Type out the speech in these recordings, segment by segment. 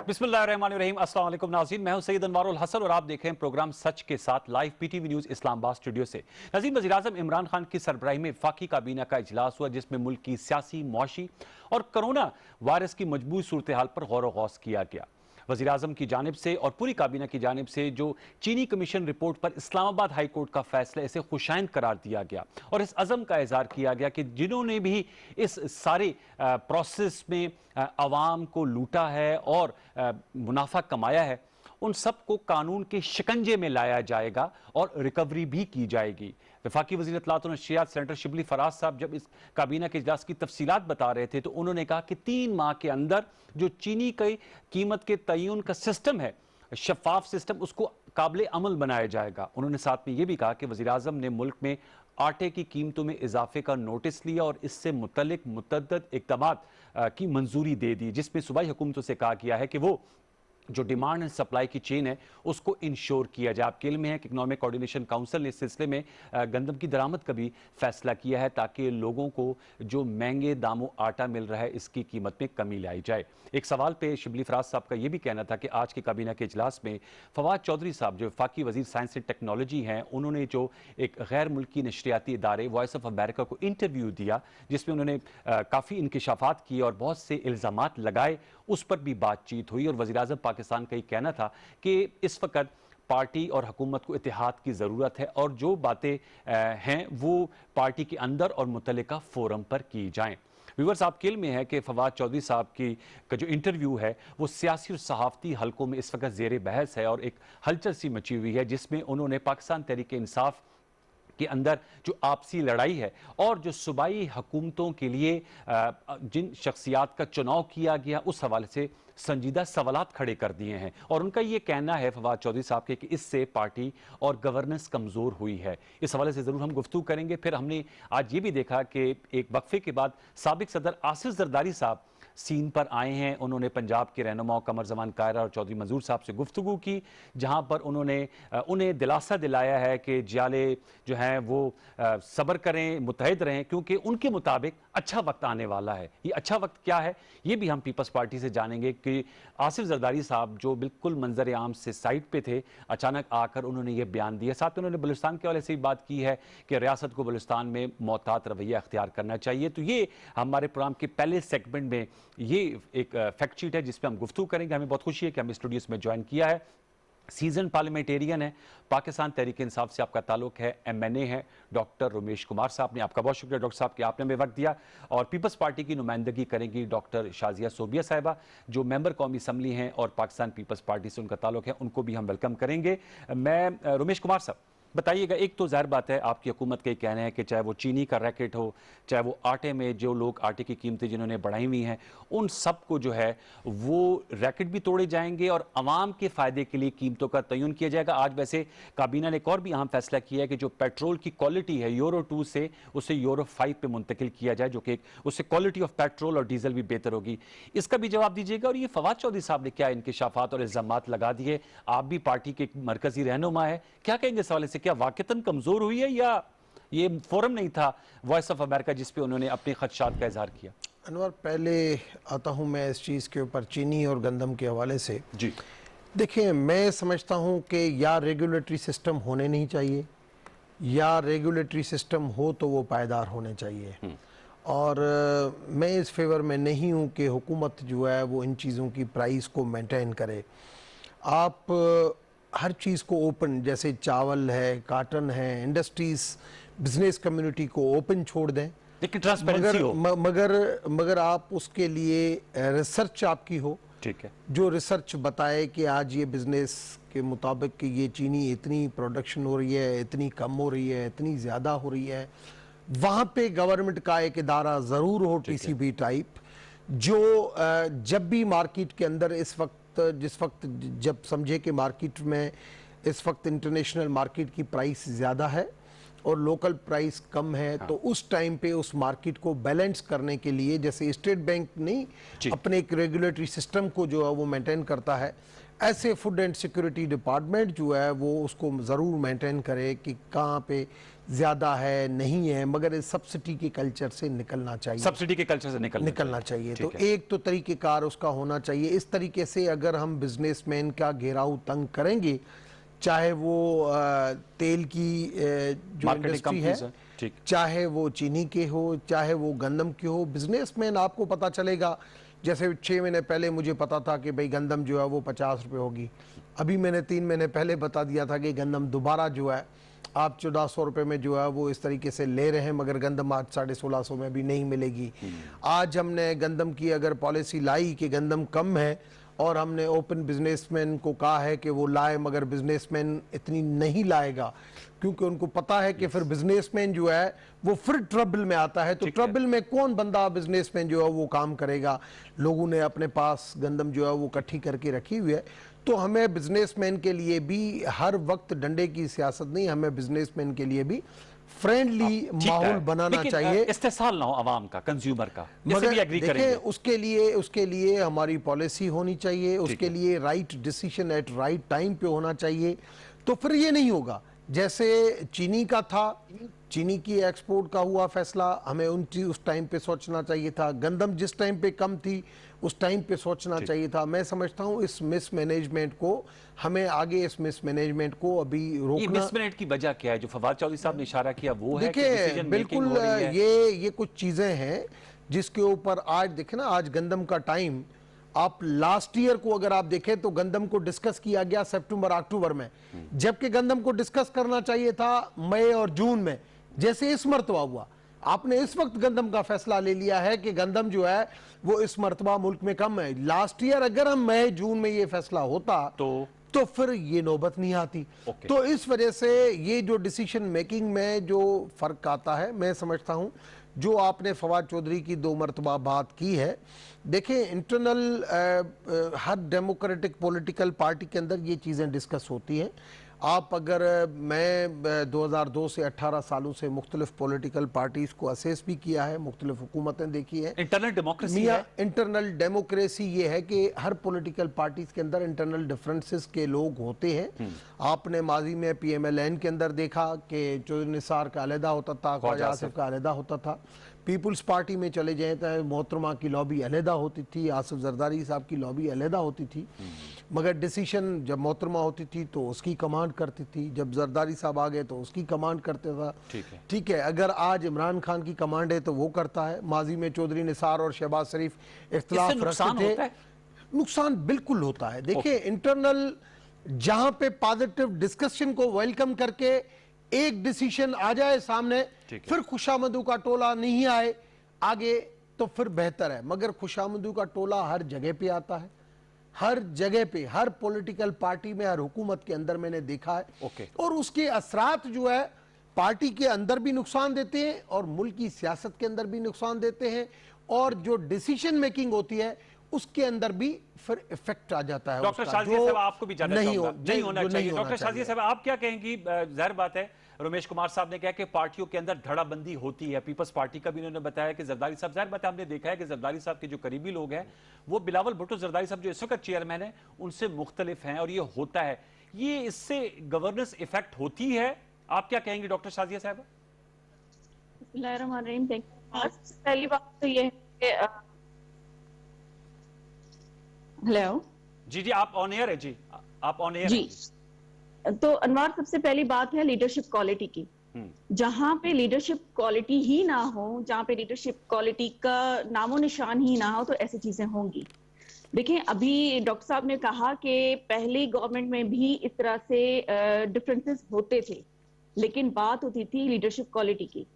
बिस्मिल्लाहिर्रहमानिर्रहीम। अस्सलाम वालेकुम नाज़रीन, मैं हूं सैयद अनवारुल हसन और आप देख रहे हैं प्रोग्राम सच के साथ live PTV news Islamabad studio से। नाज़रीन, वज़ीर-ए-आज़म इमरान खान की सरबराही में वफाकी काबीना का इजलास हुआ जिसमें मुल्क की सियासी, मुआशी और कोरोना वायरस की मजबूत सूरत हाल पर गौर व गौस किया गया। वज़ीर आज़म की जानिब से और पूरी काबीना की जानिब से जो चीनी कमीशन रिपोर्ट पर इस्लामाबाद हाई कोर्ट का फैसला, इसे खुशाइंद करार दिया गया और इस अज़म का इज़हार किया गया कि जिन्होंने भी इस सारे प्रोसेस में अवाम को लूटा है और मुनाफा कमाया है, उन सबको कानून के शिकंजे में लाया जाएगा और रिकवरी भी की जाएगी। वफाकी वज़ीर इत्तलात और नशरियात सेनेटर शिबली फराज साहब जब इस काबीना के इजलास की तफसीलात बता रहे थे तो उन्होंने कहा कि 3 माह के अंदर जो चीनी की कीमत के तयन का सिस्टम है, शफाफ सिस्टम, उसको काबिल अमल बनाया जाएगा। उन्होंने साथ में यह भी कहा कि वज़ीर आज़म ने मुल्क में आटे की कीमतों में इजाफे का नोटिस लिया और इससे मुतल्लिक मुतअद्दिद इक़दामात की मंजूरी दे दी, जिसमें सूबाई हुकूमतों से कहा गया है कि वो जो डिमांड एंड सप्लाई की चेन है उसको इंश्योर किया जाए। आपके इल्म में है कि इकोनॉमिक कोऑर्डिनेशन काउंसिल ने इस सिलसिले में गंदम की दरामद का भी फैसला किया है ताकि लोगों को जो महंगे दामों आटा मिल रहा है इसकी कीमत में कमी लाई जाए। एक सवाल पे शिबली फराज साहब का यह भी कहना था कि आज के काबीना के इजलास में फवाद चौधरी साहब जो वफाकी वजीर साइंस एंड टेक्नोलॉजी हैं, उन्होंने जो एक गैर मुल्की नशरियाती इदारे वॉइस ऑफ अमेरिका को इंटरव्यू दिया जिसमें उन्होंने काफ़ी इंकिशाफात किए और बहुत से इल्ज़ामात लगाए, उस पर भी बातचीत हुई और वज़ीर आज़म पाकिस्तान का ये कहना था कि इस वक्त पार्टी और हुकूमत को इत्तेहाद की ज़रूरत है और जो बातें हैं वो पार्टी के अंदर और मुतल्लिका फोरम पर की जाएं। व्यूअर्स, आपके इल्म में है कि फवाद चौधरी साहब की का जो इंटरव्यू है वो सियासी और सहाफ़ती हलकों में इस वक्त ज़ेर बहस है और एक हलचल सी मची हुई है जिसमें उन्होंने पाकिस्तान तहरीक-ए-इंसाफ के अंदर जो आपसी लड़ाई है और जो सूबाई हुकूमतों के लिए जिन शख्सियात का चुनाव किया गया उस हवाले से संजीदा सवालात खड़े कर दिए हैं और उनका ये कहना है फवाद चौधरी साहब के कि इससे पार्टी और गवर्नेंस कमज़ोर हुई है। इस हवाले से ज़रूर हम गुफ्तगू करेंगे। फिर हमने आज ये भी देखा कि एक वक्फे के बाद साबिक सदर आसिफ जरदारी साहब सीन पर आए हैं। उन्होंने पंजाब के रहनुमाओं कमर जमान कायरा और चौधरी मंजूर साहब से गुफ्तगू की, जहां पर उन्होंने उन्हें दिलासा दिलाया है कि जियाले जो हैं वो सब्र करें, मुतहद रहें, क्योंकि उनके मुताबिक अच्छा वक्त आने वाला है। ये अच्छा वक्त क्या है ये भी हम पीपल्स पार्टी से जानेंगे कि आसिफ जरदारी साहब जो बिल्कुल मंजर आम से साइड पे थे, अचानक आकर उन्होंने ये बयान दिया। साथ में उन्होंने बलूचिस्तान के वाले से भी बात की है कि रियासत को बलूचिस्तान में मोहतात रवैया अख्तियार करना चाहिए। तो ये हमारे प्रोग्राम के पहले सेगमेंट में ये एक फैक्ट शीट है जिस पे हम गुफ्तगू करेंगे। हमें बहुत खुशी है कि हम स्टूडियोज में ज्वाइन किया है, सीजन पार्लियामेंटेरियन है, पाकिस्तान तहरीक इंसाफ से आपका ताल्लुक है, MNA है, डॉक्टर रोमेश कुमार साहब ने। आपका बहुत शुक्रिया डॉक्टर साहब कि आपने हमें वक्त दिया। और पीपल्स पार्टी की नुमाइंदगी करेंगी डॉक्टर शाजिया सोबिया साहिबा जो मेंबर कौमी असम्बली हैं और पाकिस्तान पीपल्स पार्टी से उनका ताल्लुक है, उनको भी हम वेलकम करेंगे। मैं रोमेश कुमार साहब बताइएगा, एक तो ज़ाहिर बात है आपकी हुकूमत के कहना है कि चाहे वो चीनी का रैकेट हो, चाहे वो आटे में जो लोग आटे की कीमतें जिन्होंने बढ़ाई हुई हैं, उन सब को जो है वो रैकेट भी तोड़े जाएंगे और आवाम के फ़ायदे के लिए कीमतों का तयन किया जाएगा। आज वैसे काबीना ने एक और भी अहम फैसला किया है कि जो पेट्रोल की क्वालिटी है यूरो 2 से उसे यूरो 5 पे मुंतकिल किया जाए, जो कि उससे क्वालिटी ऑफ पेट्रोल और डीजल भी बेहतर होगी। इसका भी जवाब दीजिएगा। और ये फवाद चौधरी साहब ने क्या इंकिशाफात और इल्ज़ामात लगा दिए, आप भी पार्टी के मरकजी रहनुमा है, क्या कहेंगे इस हवाले से? क्या वाक़तन कमजोर हुई है या ये फोरम नहीं था वॉइस ऑफ अमेरिका जिस पे उन्होंने अपने खदशात का इजहार किया? अनवर, पहले आता हूं मैं इस चीज़ के ऊपर चीनी और गंदम के हवाले से। जी देखिए, मैं समझता हूं कि या रेगुलेटरी सिस्टम होने नहीं चाहिए या रेगुलेटरी सिस्टम हो तो वो पायदार होने चाहिए। और मैं इस फेवर में नहीं हूं कि हुकूमत जो है वो इन चीज़ों की प्राइस को मेंटेन करे। आप हर चीज़ को ओपन, जैसे चावल है, काटन है, इंडस्ट्रीज, बिजनेस कम्युनिटी को ओपन छोड़ दें, लेकिन ट्रांसपेरेंसी हो। मगर आप उसके लिए रिसर्च आपकी हो, ठीक है, जो रिसर्च बताए कि आज ये बिजनेस के मुताबिक कि ये चीनी इतनी प्रोडक्शन हो रही है, इतनी कम हो रही है, इतनी ज़्यादा हो रही है। वहाँ पे गवर्नमेंट का एक इदारा ज़रूर हो, TCB टाइप, जो जब भी मार्केट के अंदर जिस वक्त जब समझे कि मार्केट में इस वक्त इंटरनेशनल मार्केट की प्राइस ज़्यादा है और लोकल प्राइस कम है, तो उस टाइम पे उस मार्केट को बैलेंस करने के लिए, जैसे स्टेट बैंक नहीं अपने एक रेगुलेटरी सिस्टम को जो है वो मेंटेन करता है, ऐसे फूड एंड सिक्योरिटी डिपार्टमेंट जो है वो उसको ज़रूर मेंटेन करे कि कहाँ पे ज़्यादा है नहीं है, मगर इस सब्सिडी के कल्चर से निकलना चाहिए, सब्सिडी के कल्चर से निकलना चाहिए। तो एक तो तरीक़ेकार उसका होना चाहिए। इस तरीके से अगर हम बिजनेसमैन का घेराव तंग करेंगे, चाहे वो तेल की जो इंडस्ट्री है, चाहे वो चीनी के हो, चाहे वो गंदम के हो, बिजनेसमैन आपको पता चलेगा, जैसे 6 महीने पहले मुझे पता था कि भाई गंदम जो है वो 50 रुपये होगी, अभी मैंने 3 महीने पहले बता दिया था कि गंदम दोबारा जो है आप 1400 रुपये में जो है वो इस तरीके से ले रहे हैं, मगर गंदम आज 1650 में भी नहीं मिलेगी। आज हमने गंदम की अगर पॉलिसी लाई कि गंदम कम है और हमने ओपन बिजनेसमैन को कहा है कि वो लाए, मगर बिजनेसमैन इतनी नहीं लाएगा, क्योंकि उनको पता है कि फिर बिजनेसमैन जो है वो फिर ट्रबल में आता है। तो ट्रबल में कौन बंदा बिजनेसमैन जो है वो काम करेगा? लोगों ने अपने पास गंदम जो है वो इकट्ठी करके रखी हुई है। तो हमें बिजनेसमैन के लिए भी हर वक्त डंडे की सियासत नहीं, हमें बिजनेसमैन के लिए भी फ्रेंडली माहौल बनाना चाहिए, इस्तेसाल ना हो आवाम का, कंज्यूमर का। मगर देखिए उसके लिए हमारी पॉलिसी होनी चाहिए, उसके लिए right decision at right time पे होना चाहिए। तो फिर ये नहीं होगा जैसे चीनी का था, चीनी की एक्सपोर्ट का हुआ फैसला, हमें उस टाइम पे सोचना चाहिए था। गंदम जिस टाइम पे कम थी उस टाइम पे सोचना चाहिए था। मैं समझता हूँ इस मिसमैनेजमेंट को हमें आगे इस मिसमैनेजमेंट को अभी रोकना। ये मिसमैनेज की वजह क्या है जो फवाद चौधरी साहब ने इशारा किया वो है? देखिए बिल्कुल ये कुछ चीजें हैं जिसके ऊपर आज देखें ना, आज गंदम का टाइम, आप लास्ट ईयर को अगर आप देखें तो गंदम को डिस्कस किया गया सितंबर अक्टूबर में, जबकि गंदम को डिस्कस करना चाहिए था मई और जून में, जैसे इस मरतबा हुआ। आपने इस वक्त गंदम का फैसला ले लिया है कि गंदम जो है वो इस मरतबा मुल्क में कम है। लास्ट ईयर अगर हम मई जून में ये फैसला होता तो फिर ये नौबत नहीं आती। तो इस वजह से ये जो डिसीजन मेकिंग में जो फर्क आता है, मैं समझता हूं जो आपने फवाद चौधरी की 2 मरतबा बात की है, देखिए इंटरनल हर डेमोक्रेटिक पॉलिटिकल पार्टी के अंदर ये चीज़ें डिस्कस होती हैं। आप अगर मैं 2002 से 18 सालों से मुख्तलिफ पॉलिटिकल पार्टीज को असेस भी किया है, मुख्तलिफ हुकूमतें देखी है। इंटरनल डेमोक्रेसी है, इंटरनल डेमोक्रेसी ये है कि हर पॉलिटिकल पार्टीज के अंदर इंटरनल डिफरेंसेस के लोग होते हैं। आपने माजी में PMLN के अंदर देखा कि चौधरी निसार का अलहदा होता था, ख्वाजा आसिफ का अलहदा होता था। पीपुल्स पार्टी में चले जाए तो मोहतरमा की लॉबी अलहदा होती थी, आसिफ जरदारी साहब की लॉबी अलहदा होती थी, मगर डिसीशन जब मोहतरमा होती थी तो उसकी कमांड करती थी, जब जरदारी साहब आ गए तो उसकी कमांड करता था। ठीक है, अगर आज इमरान खान की कमांड है तो वो करता है। माजी में चौधरी निसार और शहबाज शरीफ इख्तिलाफ रखते थे, नुकसान बिल्कुल होता है। देखिए इंटरनल जहां पे पॉजिटिव डिस्कशन को वेलकम करके एक डिसीजन आ जाए सामने, फिर खुशामदू का टोला नहीं आए आगे तो फिर बेहतर है, मगर खुशामदू का टोला हर जगह पे आता है, हर जगह पे, हर पॉलिटिकल पार्टी में, हर हुकूमत के अंदर मैंने देखा है। और उसके असरात जो है पार्टी के अंदर भी नुकसान देते हैं और मुल्क की सियासत के अंदर भी नुकसान देते हैं, और जो डिसीजन मेकिंग होती है उसके अंदर भी फिर इफेक्ट आ जाता है। डॉक्टर शाजिया साहब आपको भी जानना चाहूंगा, नहीं होना चाहिए। डॉक्टर शाजिया साहब आप क्या कहेंगी? जाहिर बात है रमेश कुमार साहब ने कहा कि पार्टियों के अंदर धड़ाबंदी होती है, पीपल्स पार्टी का भी उन्होंने बताया कि जरदारी साहब, जाहिर बात है हमने देखा है कि जरदारी साहब के जो करीबी लोग हैं वो बिलावल भुट्टो जरदारी साहब जो इस वक्त चेयरमैन है उनसे मुख्तलिफ हैं, और ये होता है, ये इससे गवर्नेंस इफेक्ट होती है। आप क्या कहेंगी डॉक्टर शाजिया साहब? पहली बात तो ये है, हेलो जी आप ऑन एयर है, जी आप ऑन एयर जी। तो अनवार, सबसे पहली बात है लीडरशिप क्वालिटी की। जहां पे लीडरशिप क्वालिटी ही ना हो, जहां पे लीडरशिप क्वालिटी का नामो निशान ही ना हो, तो ऐसी चीजें होंगी। देखिए अभी डॉक्टर साहब ने कहा कि पहली गवर्नमेंट में भी इस तरह से डिफरेंसेस होते थे, लेकिन बात होती थी लीडरशिप क्वालिटी की।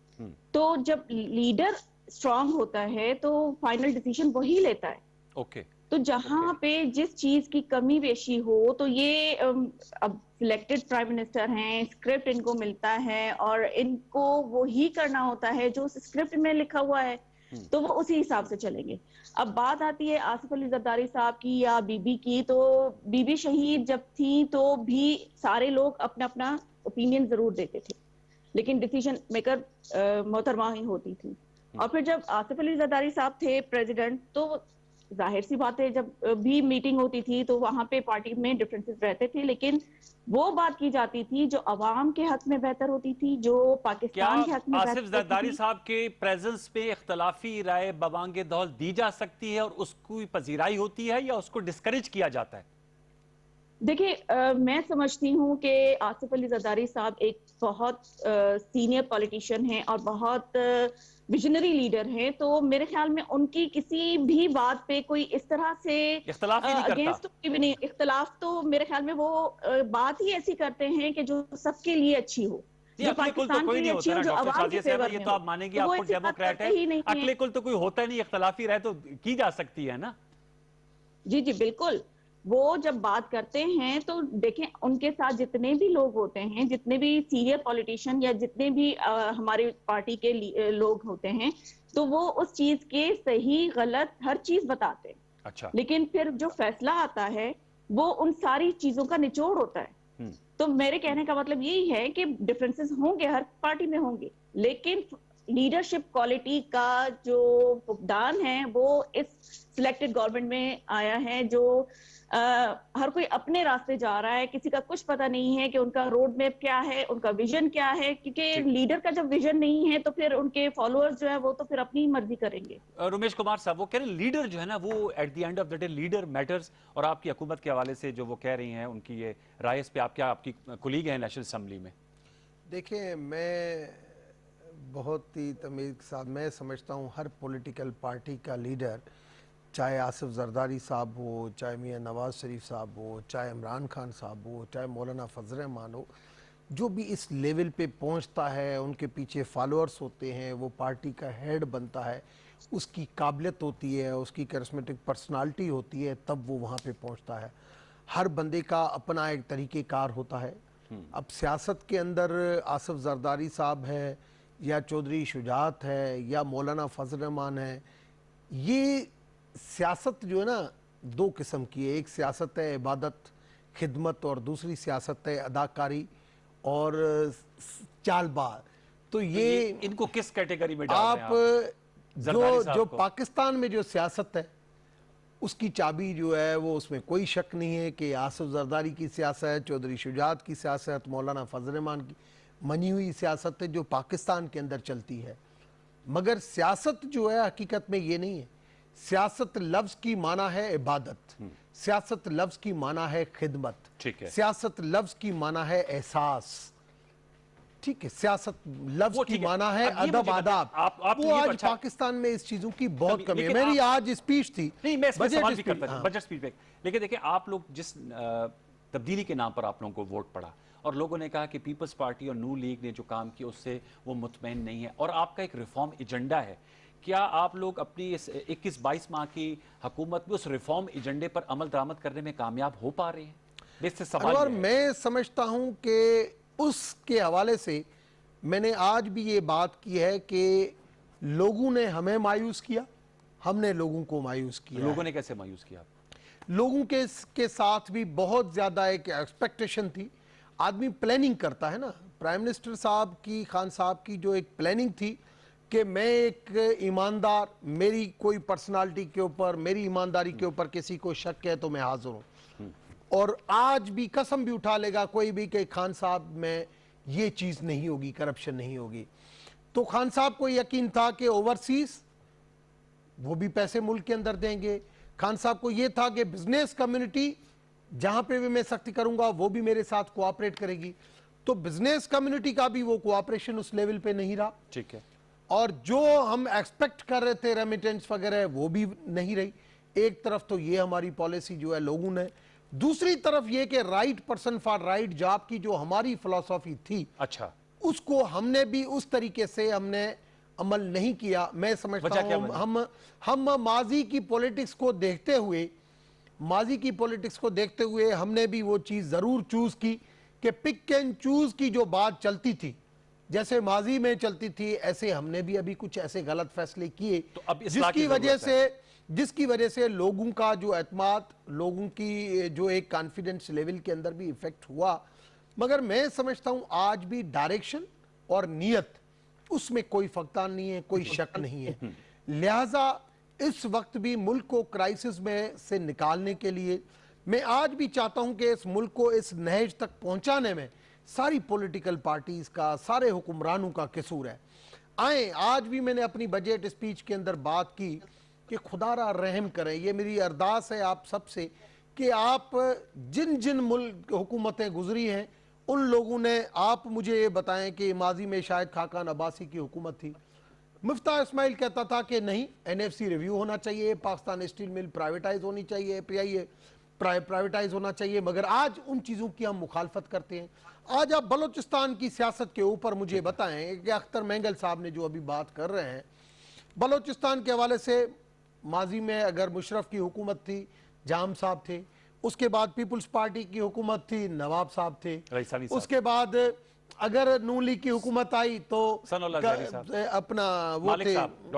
तो जब लीडर स्ट्रांग होता है तो फाइनल डिसीजन वही लेता है। तो जहां पे जिस चीज की कमी पेशी हो, तो ये अब सिलेक्टेड प्राइम मिनिस्टर हैं, स्क्रिप्ट इनको मिलता है और इनको वो ही करना होता है जो स्क्रिप्ट में लिखा हुआ है, तो वो उसी हिसाब से चलेंगे। अब बात आती है आसिफ अली जरदारी साहब की या बीबी की, तो बीबी शहीद जब थी तो भी सारे लोग अपना अपना ओपिनियन जरूर देते थे, लेकिन डिसीजन मेकर मोहतरमा ही होती थी। और फिर जब आसिफ अली जरदारी साहब थे प्रेसिडेंट, तो जाहिर सी बात है जब भी मीटिंग होती थी तो वहां पे पार्टी में डिफरेंसेस रहते थे, लेकिन वो बात की जाती थी जो अवाम के हक में बेहतर होती थी, जो क्या पाकिस्तान के हक में आसिफ बेहतर होती जरदारी थी। साहब के प्रेजेंस पे इख्तलाफी राय बवांगे दौल दी जा सकती है और उसकी पजीराई होती है या उसको डिस्करेज किया जाता है? देखिए, मैं समझती हूँ कि आसिफ अली जरदारी साहब एक बहुत सीनियर पॉलिटिशियन हैं और बहुत विजनरी लीडर हैं, तो मेरे ख्याल में उनकी किसी भी बात पे कोई इस तरह से इख्तलाफ ही नहीं करता। अगेंस्ट भी नहीं, इख्तलाफ तो मेरे ख्याल में वो बात ही ऐसी करते हैं कि जो सबके लिए अच्छी हो, जो अकले कुल तो पाकिस्तान कोई के लिए नहीं अच्छी होता हो, ना जो डॉक्टर अवाम के शाजिया साहब, फेवर ये में तो हो। आप मानेंगे तो आप वो खुद ऐसी बात डेमोक्रेट करते है। ही नहीं अकले है। कुल तो कोई होता ही नहीं, इख्तलाफी राय तो की जा सकती है ना। जी जी बिल्कुल। वो जब बात करते हैं तो देखें, उनके साथ जितने भी लोग होते हैं, जितने भी सीनियर पॉलिटिशियन या जितने भी हमारी पार्टी के लोग होते हैं, तो वो उस चीज के सही गलत हर चीज बताते हैं। अच्छा। लेकिन फिर जो फैसला आता है वो उन सारी चीजों का निचोड़ होता है। तो मेरे कहने का मतलब यही है कि डिफरेंसेस होंगे, हर पार्टी में होंगे, लेकिन लीडरशिप क्वालिटी का जो फुकदान है वो इस सिलेक्टेड गवर्नमेंट में आया है, जो हर कोई अपने रास्ते जा रहा है, किसी का कुछ पता नहीं है कि उनका रोड मैप क्या है, उनका विजन क्या है, क्योंकि ठीक। लीडर का जब विजन नहीं है तो फिर उनके फॉलोअर्स जो है वो तो फिर अपनी ही मर्जी करेंगे। रमेश कुमार साहब, वो कह रहे हैं लीडर जो है ना, वो at the end of the day leader matters. और आपकी हुकूमत के हवाले से जो वो कह रही हैं, उनकी ये राय इस पे आप क्या, आपकी कुलीग हैं नेशनल असेंबली में? देखिए, मैं बहुत ही तमीज़ के साथ मैं समझता हूँ हर पॉलिटिकल पार्टी का लीडर, चाहे आसिफ जरदारी साहब हो, चाहे मियाँ नवाज शरीफ साहब हो, चाहे इमरान खान साहब हो, चाहे मौलाना फजल रहमान हो, जो भी इस लेवल पे पहुंचता है, उनके पीछे फॉलोअर्स होते हैं, वो पार्टी का हेड बनता है, उसकी काबिलियत होती है, उसकी करिस्मेटिक पर्सनालिटी होती है, तब वो वहाँ पे पहुंचता है। हर बंदे का अपना एक तरीक़ेकार होता है। अब सियासत के अंदर आसिफ जरदारी साहब है या चौधरी शुजात है या मौलाना फजल रहमान है, ये सियासत जो है ना दो किस्म की है। एक सियासत है इबादत खिदमत और दूसरी सियासत है अदाकारी और चालबाज। तो ये इनको किस कैटेगरी में डाल रहे हैं आप जरदारी जो साहब जो को? पाकिस्तान में जो सियासत है उसकी चाबी जो है वो, उसमें कोई शक नहीं है कि आसिफ जरदारी की सियासत, चौधरी शुजात की सियासत, मौलाना फजल रहमान की मनी हुई सियासत है जो पाकिस्तान के अंदर चलती है। मगर सियासत जो है हकीकत में ये नहीं है। सियासत लफ्ज की माना है इबादत, सियासत लफ्ज की माना है खिदमत, ठीक है। सियासत लफ्ज की माना है एहसास, ठीक है, सियासत लफ्ज वो की ठीक है। माना है अब ये अदब मुझे बताएं, आदाब। आप तो वो ये आज अच्छा- पाकिस्तान में इस चीजों की बहुत कमी है। लेकिन मेरी आज स्पीच थी, नहीं, मैं इसमें बजट सवाल भी स्पीच, करता हाँ। बजट स्पीच पे। लेकिन देखिए, आप लोग जिस तब्दीली के नाम पर आप लोगों को वोट पड़ा और लोगों ने कहा कि पीपल्स पार्टी और नू लीग ने जो काम किया उससे वो मुतमईन नहीं है, और आपका एक रिफॉर्म एजेंडा है, क्या आप लोग अपनी इस 21-22 माह की हुकूमत में उस रिफॉर्म एजेंडे पर अमल दरामद करने में कामयाब हो पा रहे हैं? इससे सवाल और ये है। मैं समझता हूं कि उसके हवाले से मैंने आज भी ये बात की है कि लोगों ने हमें मायूस किया, हमने लोगों को मायूस किया। लोगों ने कैसे मायूस किया? लोगों के साथ भी बहुत ज़्यादा एक एक्सपेक्टेशन थी। आदमी प्लानिंग करता है ना, प्राइम मिनिस्टर साहब की, खान साहब की जो एक प्लानिंग थी कि मैं एक ईमानदार, मेरी कोई पर्सनालिटी के ऊपर, मेरी ईमानदारी के ऊपर किसी को शक है तो मैं हाजिर हूँ। और आज भी कसम भी उठा लेगा कोई भी कि खान साहब में ये चीज़ नहीं होगी, करप्शन नहीं होगी। तो खान साहब को यकीन था कि ओवरसीज वो भी पैसे मुल्क के अंदर देंगे। खान साहब को ये था कि बिजनेस कम्युनिटी जहां पे भी मैं सख्ती करूंगा वो भी मेरे साथ कोऑपरेट करेगी। तो बिजनेस कम्युनिटी का भी वो कोऑपरेशन उस लेवल पे नहीं रहा, ठीक है। और जो हम एक्सपेक्ट कर रहे थे रेमिटेंस वगैरह वो भी नहीं रही। एक तरफ तो ये हमारी पॉलिसी जो है लोगों ने, दूसरी तरफ ये कि right person for right job की जो हमारी फिलॉसफी थी, अच्छा, उसको हमने भी उस तरीके से हमने अमल नहीं किया। मैं समझता वजह क्या हूं बनी? हम माजी की पॉलिटिक्स को देखते हुए, माजी की पॉलिटिक्स को देखते हुए हमने भी वो चीज जरूर चूज की कि पिक एंड चूज की जो बात चलती थी, जैसे माजी में चलती थी, ऐसे हमने भी अभी कुछ ऐसे गलत फैसले किए तो अब इस्लाह की जिसकी वजह से लोगों का जो एतमाद, लोगों की जो एक कॉन्फिडेंस लेवल के अंदर भी इफेक्ट हुआ। मगर मैं समझता हूं आज भी डायरेक्शन और नीयत, उसमें कोई फकदान नहीं है, कोई शक नहीं है। लिहाजा इस वक्त भी मुल्क को क्राइसिस में से निकालने के लिए मैं आज भी चाहता हूं कि इस मुल्क को इस नहज तक पहुंचाने में सारी पॉलिटिकल पार्टीज का, सारे हुक्मरानों का कसूर है। आए, आज भी मैंने अपनी बजट स्पीच के अंदर बात की कि खुदारा रहम करें, ये मेरी अरदास है आप सबसे कि आप जिन जिन मुल्क हुकूमतें गुजरी हैं उन लोगों ने, आप मुझे ये बताएं कि माजी में शायद खाकान अब्बासी की हुकूमत थी, मुफ्ता इस्माइल कहता था कि नहीं, एनएफसी रिव्यू होना चाहिए, पाकिस्तान स्टील मिल प्राइवेटाइज होनी चाहिए, पीआईए प्राइवेटाइज होना चाहिए, मगर आज उन चीज़ों की हम मुखालफत करते हैं। आज आप बलोचिस्तान की सियासत के ऊपर मुझे बताएं कि अख्तर मेंगल साहब ने जो अभी बात कर रहे हैं बलोचिस्तान के हवाले से, माजी में अगर मुशर्रफ की हुकूमत थी, जाम साहब थे, उसके बाद पीपुल्स पार्टी की हुकूमत थी, नवाब साहब थे, उसके बाद अगर नून लीग की हुकूमत आई तो अपना वो थे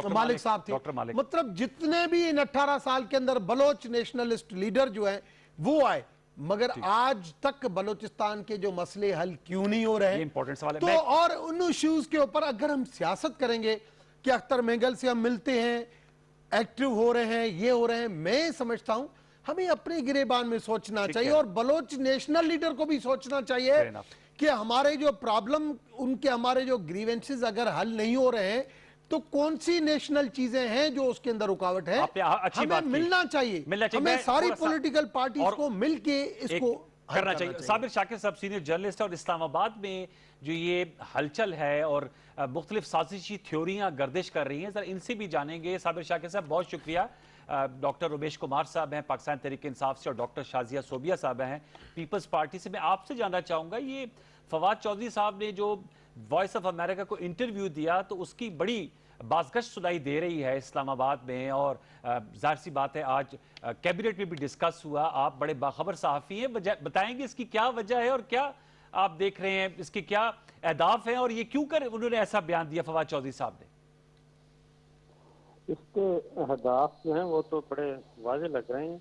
मालिक साहब थे। मतलब जितने भी इन 18 साल के अंदर बलोच नेशनलिस्ट लीडर जो हैं वो आए, मगर आज तक बलोचिस्तान के जो मसले हल क्यों नहीं हो रहे हैं? तो और उन इश्यूज के ऊपर अगर हम सियासत करेंगे कि अख्तर मेंगल से हम मिलते हैं, एक्टिव हो रहे हैं, ये हो रहे हैं, मैं समझता हूं हमें अपने गिरेबान में सोचना चाहिए और बलोच नेशनल लीडर को भी सोचना चाहिए कि हमारे जो प्रॉब्लम, उनके हमारे जो ग्रीवेंसेस अगर हल नहीं हो रहे हैं तो कौन सी नेशनल चीजें हैं जो उसके अंदर रुकावट है, हमें मिलना चाहिए, हमें सारी पॉलिटिकल पार्टीज को मिलके इसको करना चाहिए। साबिर शाकिर साहब सीनियर जर्नलिस्ट और इस्लामाबाद में जो ये हलचल है और मुख्तलिफ साजिशी थ्योरियां गर्दिश कर रही हैं, जरा इनसे भी जानेंगे। साबिर शाकिर साहब बहुत शुक्रिया। डॉक्टर रुबेश कुमार साहब हैं पाकिस्तान तहरीक इंसाफ से और डॉक्टर शाजिया सोबिया साहब हैं पीपल्स पार्टी से। मैं आपसे जानना चाहूंगा, ये फवाद चौधरी साहब ने जो वॉइस ऑफ अमेरिका को इंटरव्यू दिया तो उसकी बड़ी बाज़गश्त सुनाई दे रही है इस्लामाबाद में, और जाहिर सी बात है आज कैबिनेट में भी डिस्कस हुआ। आप बड़े बाखबर सहाफ़ी हैं, बताएंगे इसकी क्या वजह है और क्या आप देख रहे हैं, इसके क्या अहदाफ हैं और ये क्यों कर उन्होंने ऐसा बयान दिया फवाद चौधरी साहब ने? इसके अहदाफ जो हैं वो तो बड़े वाज़े लग रहे हैं,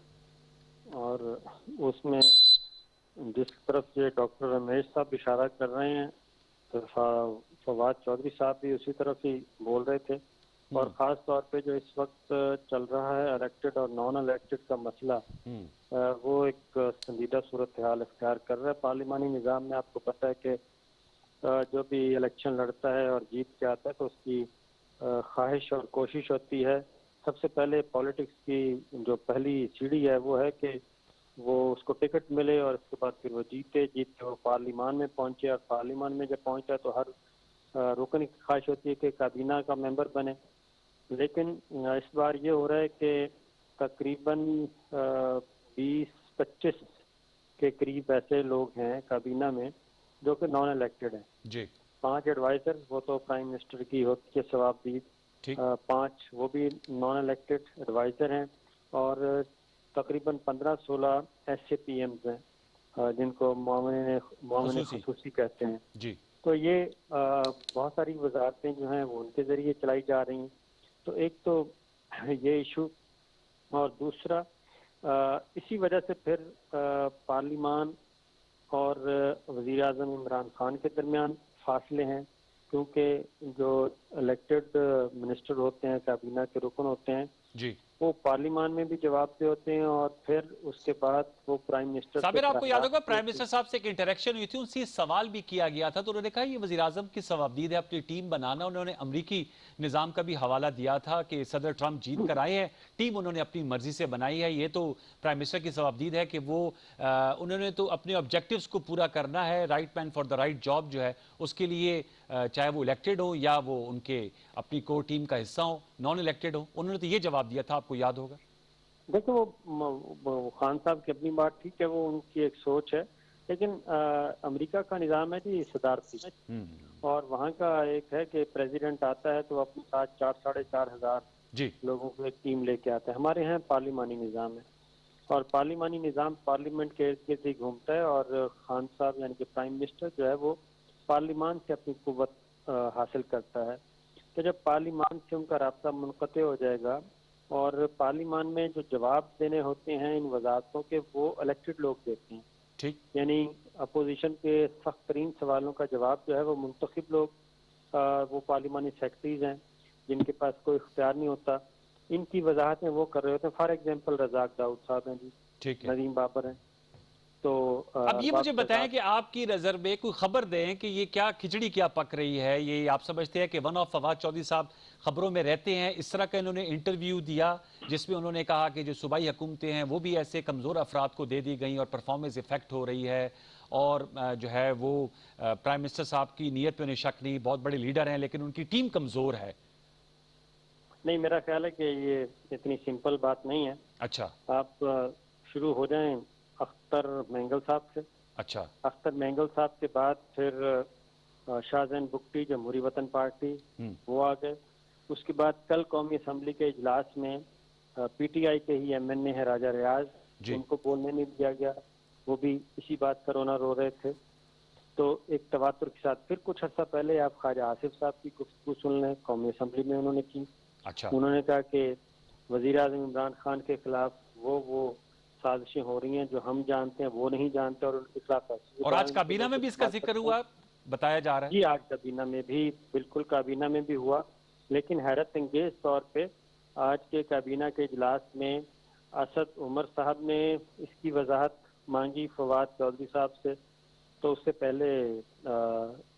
और उसमें जिस तरफ ये डॉक्टर रमेश साहब इशारा कर रहे हैं तो फवाद चौधरी साहब भी उसी तरफ ही बोल रहे थे। और ख़ास तौर पे जो इस वक्त चल रहा है इलेक्टेड और नॉन इलेक्टेड का मसला, वो एक संजीदा सूरत हाल इख्तियार कर रहा है पार्लिमानी निज़ाम में। आपको पता है कि जो भी इलेक्शन लड़ता है और जीत के आता है तो उसकी ख्वाहिश और कोशिश होती है, सबसे पहले पॉलिटिक्स की जो पहली सीढ़ी है वो है कि वो उसको टिकट मिले और उसके बाद फिर वो जीत के वो पार्लिमान में पहुंचे, और पार्लिमान में जब पहुंचा तो हर रुकन की ख्वाहिश होती है कि काबीना का मेंबर बने। लेकिन इस बार ये हो रहा है कि तकरीबन 20-25 के करीब ऐसे लोग हैं काबीना में जो कि नॉन इलेक्टेड हैं जी। 5 एडवाइजर, वो तो प्राइम मिनिस्टर की होती है सवाबदीद, 5 वो भी नॉन इलेक्टेड एडवाइजर हैं, और तकरीबन 15-16 SAPMs हैं जिनको मामले खुसूसी कहते हैं जी। तो ये बहुत सारी वजारतें जो हैं वो उनके ज़रिए चलाई जा रही हैं। तो एक तो ये इशू, और दूसरा इसी वजह से फिर पार्लिमान और वज़ीर आज़म इमरान खान के दरमियान फासले हैं, क्योंकि जो इलेक्टेड मिनिस्टर होते हैं, काबीना के रुकन होते हैं जी, वो पार्लियामान में भी जवाब दे होते हैं, और फिर उसके बाद वो प्राइम मिनिस्टर। साबिर, आपको याद होगा प्राइम मिनिस्टर साहब से एक इंटरेक्शन हुई थी, उनसे सवाल भी किया गया था तो उन्होंने कहा ये वज़ीर आज़म की सवाबदीद है अपनी टीम बनाना। उन्होंने अमरीकी निज़ाम का भी हवाला दिया था कि सदर ट्रंप जीत कर आए हैं, टीम उन्होंने अपनी मर्जी से बनाई है, ये तो प्राइम मिनिस्टर की सवाबदीद है कि वो उन्होंने तो अपने ऑब्जेक्टिव्स को पूरा करना है, right man for the right job जो है उसके लिए, चाहे वो इलेक्टेड हो या वो उनके अपनी कोर टीम का हिस्सा हो, नॉन इलेक्टेड हो। उन्होंने तो ये जवाब दिया था, आपको याद होगा। देखो वो खान साहब की अपनी बात ठीक है, वो उनकी एक सोच है, लेकिन अमेरिका का निज़ाम है जी सदारती, और वहाँ का एक है कि प्रेसिडेंट आता है तो अपने साथ 4-4.5 हज़ार लोगों को एक टीम लेके आता है। हमारे यहाँ पार्लिमानी निज़ाम है, और पार्लिमानी निज़ाम पार्लियामेंट के इर्द गिर्द ही घूमता है, और खान साहब यानी कि प्राइम मिनिस्टर जो है वो पार्लियामान से अपनी कुव्वत हासिल करता है। तो जब पार्लियामान से उनका राब्ता मुनक़ते हो जाएगा और पार्लियामान में जो जवाब देने होते हैं इन वजारतों के, वो इलेक्टेड लोग देते हैं, यानी अपोजिशन के सख्त तरीन सवालों का जवाब जो है वो मुंतखब लोग वो पार्लिमानी सेक्रेटरीज हैं जिनके पास कोई इख्तियार नहीं होता, इनकी वजाहतें वो कर रहे होते हैं। फॉर एग्जांपल रजाक दाऊद साहब हैं जी, ठीक है। नदीम बाबर हैं। तो अब ये मुझे बाबर बताएं कि आपकी नजर में कोई खबर दें कि ये क्या खिचड़ी क्या पक रही है। ये आप समझते हैं कि वन ऑफ फवाद चौधरी साहब खबरों में रहते हैं, इस तरह का इन्होंने इंटरव्यू दिया जिसमें उन्होंने कहा कि जो सूबाई हुकूमतें हैं वो भी ऐसे कमज़ोर अफराद को दे दी गई और परफॉर्मेंस इफेक्ट हो रही है, और जो है वो प्राइम मिनिस्टर साहब की नीयत पे उन्हें शक नहीं, बहुत बड़े लीडर हैं लेकिन उनकी टीम कमज़ोर है। नहीं, मेरा ख्याल है कि ये इतनी सिंपल बात नहीं है। अच्छा आप शुरू हो जाएं अख्तर मैंगल साहब से। अच्छा अख्तर मैंगल साहब के बाद फिर शाहजैन बुगटी जमहूरी वतन पार्टी, वो आ गए। उसके बाद कल कौमी असम्बली के इजलास में पीटीआई के ही एमएनए है राजा रियाज, उनको बोलने नहीं दिया गया, वो भी इसी बात पर रोना रो रहे थे। तो एक तवातुर के साथ फिर कुछ अर्सा पहले आप ख्वाजा आसिफ साहब की गुफ्तगू सुन लें, कौमी असम्बली में उन्होंने की। अच्छा उन्होंने कहा कि वजीर आज़म इमरान खान के खिलाफ वो साजिशें हो रही हैं जो हम जानते हैं वो नहीं जानते, और उनके खिलाफ। और आज काबीना में भी इसका जिक्र हुआ बताया जा रहा है। जी, आज काबीना में भी, बिल्कुल काबीना में भी हुआ, लेकिन हैरत अंगेज तौर पे आज के काबीना के इजलास में असद उमर साहब ने इसकी वजाहत मांगी फवाद चौधरी साहब से, तो उससे पहले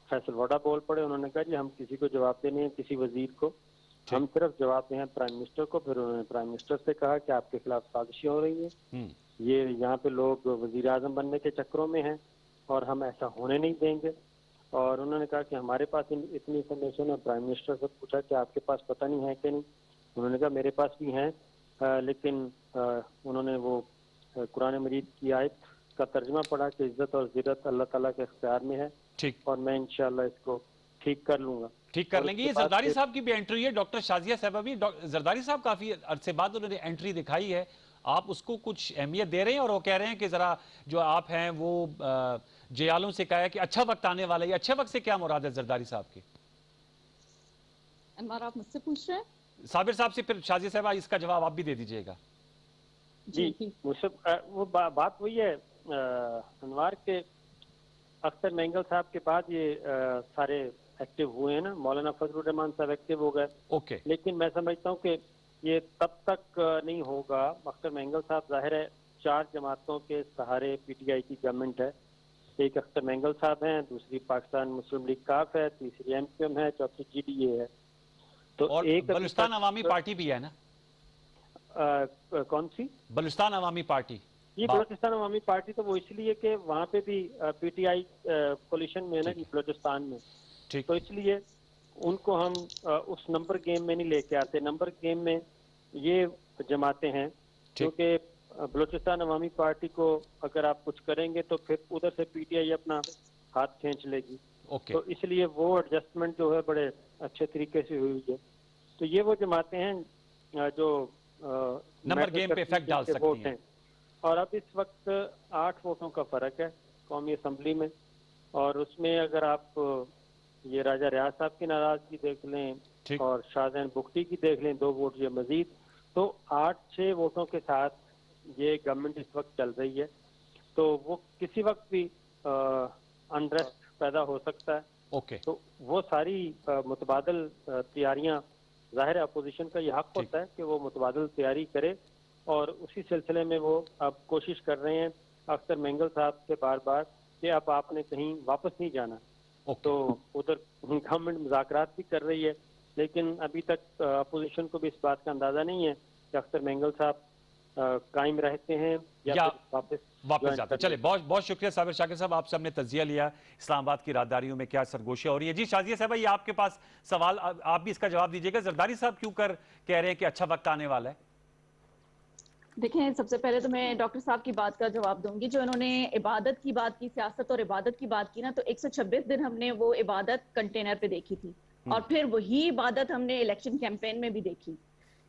फैसल वोडा बोल पड़े। उन्होंने कहा जी हम किसी को जवाब देने हैं, किसी वजीर को, हम सिर्फ जवाब दें प्राइम मिनिस्टर को। फिर उन्होंने प्राइम मिनिस्टर से कहा कि आपके खिलाफ साजिशें हो रही हैं, ये यहाँ पे लोग वजीर आजम बनने के चक्करों में हैं और हम ऐसा होने नहीं देंगे। और उन्होंने कहा कि हमारे पास इतनी इंफॉर्मेशन है। प्राइम मिनिस्टर से पूछा कि आपके पास पता नहीं है कि नहीं, उन्होंने कहा मेरे पास भी हैं, लेकिन उन्होंने वो कुरान मजीद की आयत का तर्जुमा पढ़ा कि इज्जत और ज़िरत अल्लाह ताला के इख्तियार में है, ठीक, और मैं इंशाल्लाह इसको ठीक कर लूंगा। ठीक कर लेंगे। ये जरदारी साहब की भी एंट्री है, डॉक्टर शाजिया साहबा भी, जरदारी साहब काफी अरसे बाद उन्होंने एंट्री दिखाई है, आप उसको कुछ अहमियत दे रहे हैं? और वो कह रहे हैं कि जरा जो आप हैं वो जयालों से कहा है कि अच्छा वक्त आने वाला है। ये अच्छे वक्त से क्या मुराद है जरदारी साहब की? अनवर आप मुझसे पूछ रहे हैं? साबिर साहब से फिर शाजिया साहबा इसका जवाब आप भी दे दीजिएगा। जी, मुझसे वो बात वही है अनवार के अख्तर मैंगल साहब के बाद ये सारे एक्टिव हुए हैं ना, मौलाना फजलुर रहमान साहब एक्टिव हो गए। ओके, लेकिन मैं समझता हूँ कि ये तब तक नहीं होगा। अख्तर मैंगल साहब जाहिर है 4 जमातों के सहारे पीटीआई की गवर्नमेंट है। एक अख्तर मैंगल साहब हैं, दूसरी पाकिस्तान मुस्लिम लीग काफ है, तीसरी एमक्यूएम है, चौथी जीडीए है। तो और एक बलूचिस्तान अवामी पार्टी भी है ना? कौन सी? बलूचिस्तान अवामी पार्टी। ये बलूचिस्तान अवामी पार्टी तो वो इसलिए कि वहाँ पे भी पीटीआई कोलिशन में है ना जी, बलूचिस्तान में। तो इसलिए उनको हम उस नंबर गेम में नहीं लेके आते। नंबर गेम में ये जमाते हैं, क्योंकि बलूचिस्तान अवामी पार्टी को अगर आप कुछ करेंगे तो फिर उधर से पीटीआई अपना हाथ खींच लेगी। तो इसलिए वो एडजस्टमेंट जो है बड़े अच्छे तरीके से हुई है। तो ये वो जमाते हैं जो नंबर गेम पे इफेक्ट डाल सकती हैं। और अब इस वक्त 8 वोटों का फर्क है कौमी असम्बली में, और उसमें अगर आप ये राजा रियाज साहब की नाराजगी देख लें और शाहजैन बुगटी की देख लें, 2 वोट ये मजीद, तो 8-6 वोटों के साथ ये गवर्नमेंट इस वक्त चल रही है। तो वो किसी वक्त भी अनरेस्ट पैदा हो सकता है। तो वो सारी मुतबादल तैयारियां, जाहिर है अपोजिशन का ये हक होता है कि वो मुतबादल तैयारी करे, और उसी सिलसिले में वो अब कोशिश कर रहे हैं अख्तर मैंगल साहब से बार बार कि अब आपने कहीं वापस नहीं जाना। तो उधर गवर्नमेंट मुज़ाकरात भी कर रही है, लेकिन अभी तक अपोजिशन को भी इस बात का अंदाजा नहीं है कि अख्तर मैंगल साहब कायम रहते हैं या वापस जाते हैं। चले, बहुत बहुत शुक्रिया साबिर शाकिर साहब, आपसे हमने तजिया लिया इस्लामाबाद की राहदारियों में क्या सरगोशी हो रही है। जी शाजिया साहब, ये आपके पास सवाल, आप भी इसका जवाब दीजिएगा। जरदारी साहब क्यों कह रहे हैं कि अच्छा वक्त आने वाला है? देखें, सबसे पहले तो मैं डॉक्टर साहब की बात का जवाब दूंगी। जो इन्होंने इबादत की बात की, सियासत और इबादत की बात की ना, तो 126 दिन हमने वो इबादत कंटेनर पे देखी थी, और फिर वही इबादत हमने इलेक्शन कैंपेन में भी देखी।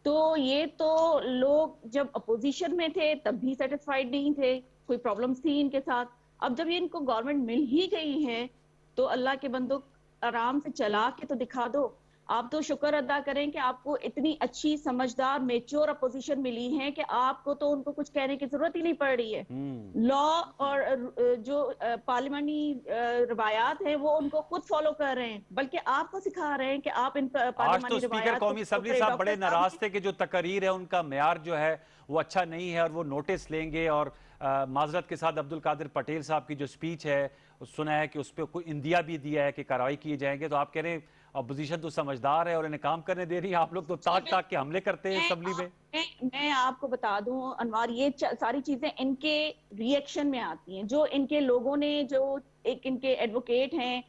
तो ये तो लोग जब अपोजिशन में थे तब भी सेटिस्फाइड नहीं थे, कोई प्रॉब्लम्स थी इनके साथ। अब जब ये इनको गवर्नमेंट मिल ही गई है तो अल्लाह के बंदो आराम से चला के तो दिखा दो। आप तो शुक्र अदा करें कि आपको इतनी अच्छी समझदार मेच्योर अपोजिशन मिली है कि आपको तो उनको कुछ कहने की जरूरत ही नहीं पड़ रही है। लॉ और जो पार्लियामानी रवायात है वो उनको खुद फॉलो कर रहे हैं, बल्कि आपको सिखा रहे हैं कि आप इन आज तो पार्लियामानी स्पीकर रवायात कौमी असम्बली साहब बड़े डॉक्टर नाराज थे कि जो तकरीर है उनका मेयार जो है वो अच्छा नहीं है और वो नोटिस लेंगे। और माजरत के साथ अब्दुल कादिर पटेल साहब की जो स्पीच है सुना है कि उस पर कोई इंदिया भी दिया है कि कार्रवाई किए जाएंगे। तो आप कह रहे हैं अपोजिशन तो समझदार है और इन्हें काम करने दे रही है, आप लोग तो ताक ताक के हमले करते हैं असम्बली में। मैं आपको बता दूं अनवार, ये सारी चीजें इनके रिएक्शन में आती हैं। जो इनके लोगों ने, जो एक इनके एडवोकेट हैं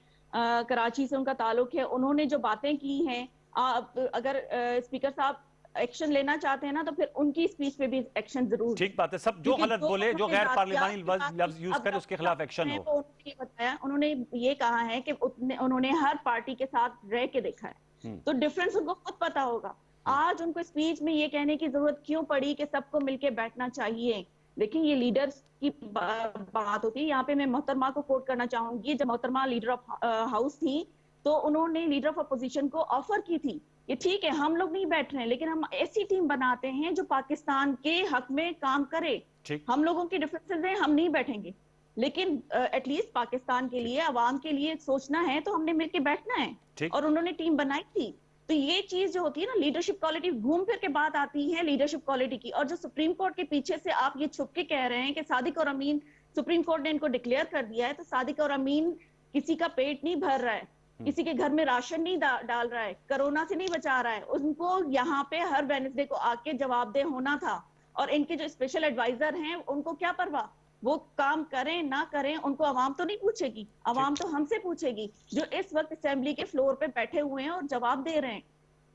कराची से उनका ताल्लुक है, उन्होंने जो बातें की हैं, अगर स्पीकर साहब एक्शन लेना चाहते हैं ना तो फिर उनकी स्पीच पे भी एक्शन जरूर। ठीक बात है, सब जो गलत बोले, जो गैर पार्लियामानी लफ्ज यूज करे उसके खिलाफ एक्शन हो। उन्होंने बताया, उन्होंने ये कहा है कि उन्होंने हर पार्टी के साथ रह के देखा है, तो डिफरेंस उनको खुद पता होगा। आज उनको स्पीच में ये कहने की जरूरत क्यों पड़ी कि सबको मिलके बैठना चाहिए? देखिए ये लीडर्स की बात होती है। यहाँ पे मैं मोहतरमा को कोट करना चाहूंगी। जब मोहतरमा लीडर ऑफ हाउस थी तो उन्होंने लीडर ऑफ अपोजिशन को ऑफर की थी कि ठीक है हम लोग नहीं बैठ रहे हैं, लेकिन हम ऐसी टीम बनाते हैं जो पाकिस्तान के हक में काम करे। हम लोगों की डिफरेंसेस हैं, हम नहीं बैठेंगे, लेकिन एटलीस्ट पाकिस्तान के लिए, अवाम के लिए सोचना है तो हमने मिलकर बैठना है। और उन्होंने टीम बनाई थी। तो ये चीज जो होती है ना, लीडरशिप क्वालिटी, घूम फिर के बात आती है लीडरशिप क्वालिटी की। और जो सुप्रीम कोर्ट के पीछे से आप ये छुप के कह रहे हैं कि सादिक और अमीन, सुप्रीम कोर्ट ने इनको डिक्लेयर कर दिया है, तो सादिक और अमीन किसी का पेट नहीं भर रहा है, किसी के घर में राशन नहीं डाल रहा है, कोरोना से नहीं बचा रहा है। उनको यहाँ पे हर वेडनेसडे को आके जवाबदेह होना था। और इनके जो स्पेशल एडवाइजर हैं उनको क्या परवाह, वो काम करें ना करें उनको आवाम तो नहीं पूछेगी, आवाम तो हमसे पूछेगी जो इस वक्त असेंबली के फ्लोर पे बैठे हुए हैं और जवाब दे रहे हैं।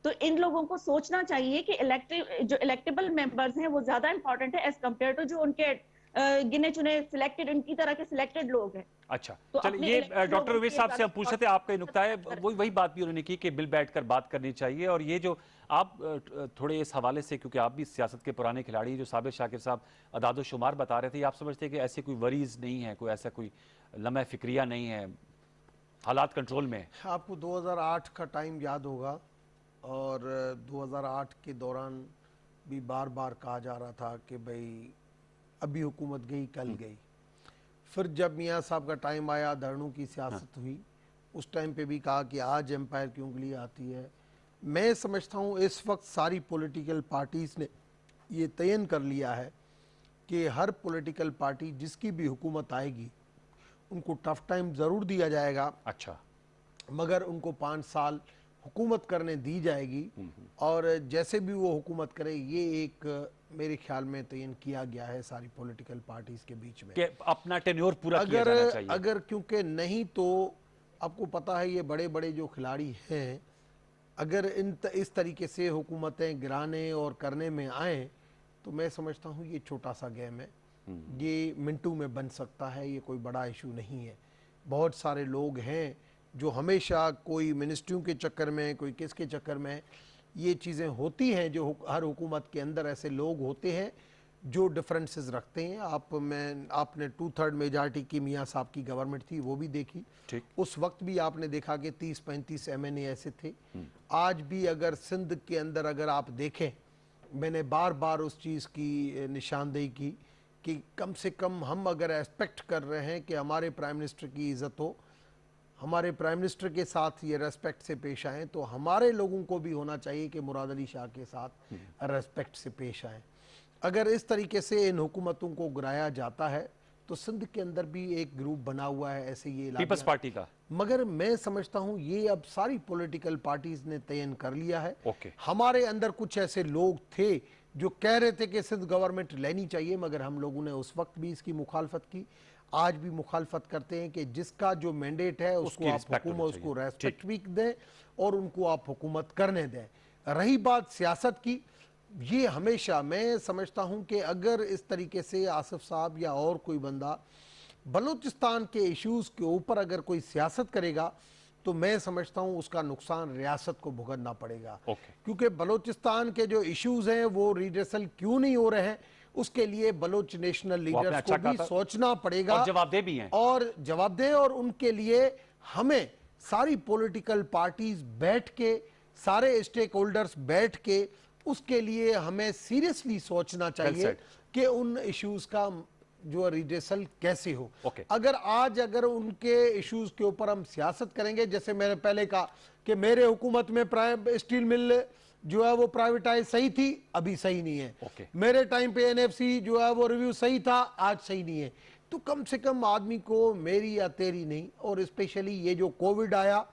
तो इन लोगों को सोचना चाहिए कि जो इलेक्टेबल मेंबर्स हैं वो ज्यादा इंपॉर्टेंट है एज कम्पेयर टू जो उनके गिने चुने सिलेक्टेड, उनकी तरह के सिलेक्टेड लोग हैं। अच्छा, तो चलिए ये डॉक्टर रवीश साहब से हम पूछे थे, आपका नुकता है वही बात भी उन्होंने की कि बिल बैठकर बात करनी चाहिए। और ये जो आप थोड़े इस हवाले से, क्योंकि आप भी सियासत के पुराने खिलाड़ी, जो साबिर शाकिर साहब अदाद शुमार बता रहे थे, आप समझते हैं कि ऐसे कोई वरीज नहीं है, कोई ऐसा कोई लम्हा फिक्रिया नहीं है, हालात कंट्रोल में? आपको 2008 का टाइम याद होगा और 2008 के दौरान भी बार बार कहा जा रहा था कि भाई अभी हुकूमत गई कल गई। फिर जब मियाँ साहब का टाइम आया, धरनों की सियासत हुई, उस टाइम पे भी कहा कि आज एम्पायर की उंगली आती है। मैं समझता हूँ इस वक्त सारी पॉलिटिकल पार्टीज़ ने ये तयन कर लिया है कि हर पॉलिटिकल पार्टी जिसकी भी हुकूमत आएगी उनको टफ टाइम ज़रूर दिया जाएगा। अच्छा, मगर उनको 5 साल हुकूमत करने दी जाएगी और जैसे भी वो हुकूमत करे, ये एक मेरे ख्याल में तयन किया गया है सारी पॉलिटिकल पार्टीज के बीच में कि अपना टेन्योर पूरा किया जाना चाहिए। अगर क्योंकि नहीं तो आपको पता है ये बड़े बड़े जो खिलाड़ी हैं, अगर इस तरीके से हुकूमतें गिराने और करने में आए तो मैं समझता हूँ ये छोटा सा गेम है, ये मिनटों में बन सकता है, ये कोई बड़ा इशू नहीं है। बहुत सारे लोग हैं जो हमेशा कोई मिनिस्ट्रियों के चक्कर में, कोई किसके चक्कर में ये चीज़ें होती हैं, जो हर हुकूमत के अंदर ऐसे लोग होते हैं जो डिफरेंसेस रखते हैं। आपने 2/3 मेजॉरिटी की मियाँ साहब की गवर्नमेंट थी, वो भी देखी। उस वक्त भी आपने देखा कि 30-35 MNA ऐसे थे। आज भी अगर सिंध के अंदर अगर आप देखें, मैंने बार बार उस चीज़ की निशानदेही की कि कम से कम हम अगर एक्सपेक्ट कर रहे हैं कि हमारे प्राइम मिनिस्टर की इज़्ज़त हो, हमारे प्राइम मिनिस्टर के साथ ये रेस्पेक्ट से पेश आएँ, तो हमारे लोगों को भी होना चाहिए कि मुराद अली शाह के साथ रेस्पेक्ट से पेश आएँ। अगर इस तरीके से इन हुकूमतों को गिराया जाता है तो सिंध के अंदर भी एक ग्रुप बना हुआ है ऐसे ये पीपल्स पार्टी का, मगर मैं समझता हूँ ये अब सारी पॉलिटिकल पार्टीज ने तयन कर लिया है। हमारे अंदर कुछ ऐसे लोग थे जो कह रहे थे कि सिंध गवर्नमेंट लेनी चाहिए, मगर हम लोगों ने उस वक्त भी इसकी मुखालफत की, आज भी मुखालफत करते हैं कि जिसका जो मैंडेट है उसको आप हुकूमत, उसको रेस्पेक्ट भी दें और उनको आप हुकूमत करने दें। रही बात सियासत की, ये हमेशा मैं समझता हूं कि अगर इस तरीके से आसिफ साहब या और कोई बंदा बलूचिस्तान के इश्यूज के ऊपर अगर कोई सियासत करेगा तो मैं समझता हूं उसका नुकसान रियासत को भुगतना पड़ेगा। क्योंकि बलूचिस्तान के जो इश्यूज हैं वो रिड्रेसल क्यों नहीं हो रहे हैं, उसके लिए बलोच नेशनल लीडर्स को भी सोचना पड़ेगा और जवाबदेह भी हैं, और जवाबदेह, और उनके लिए हमें सारी पॉलिटिकल पार्टीज बैठ के सारे स्टेक होल्डर्स बैठ के उसके लिए हमें सीरियसली सोचना चाहिए कि उन इश्यूज का जो रिड्रेसल कैसे हो। अगर उनके इश्यूज के ऊपर हम सियासत करेंगे, जैसे मैंने पहले कहा कि मेरे हुकूमत में स्टील मिल जो है वो प्राइवेटाइज सही थी, अभी सही नहीं है। मेरे टाइम पे एनएफसी जो है वो रिव्यू सही था, आज सही नहीं है। तो कम से कम आदमी को मेरी या तेरी नहीं, और स्पेशली ये जो कोविड आया,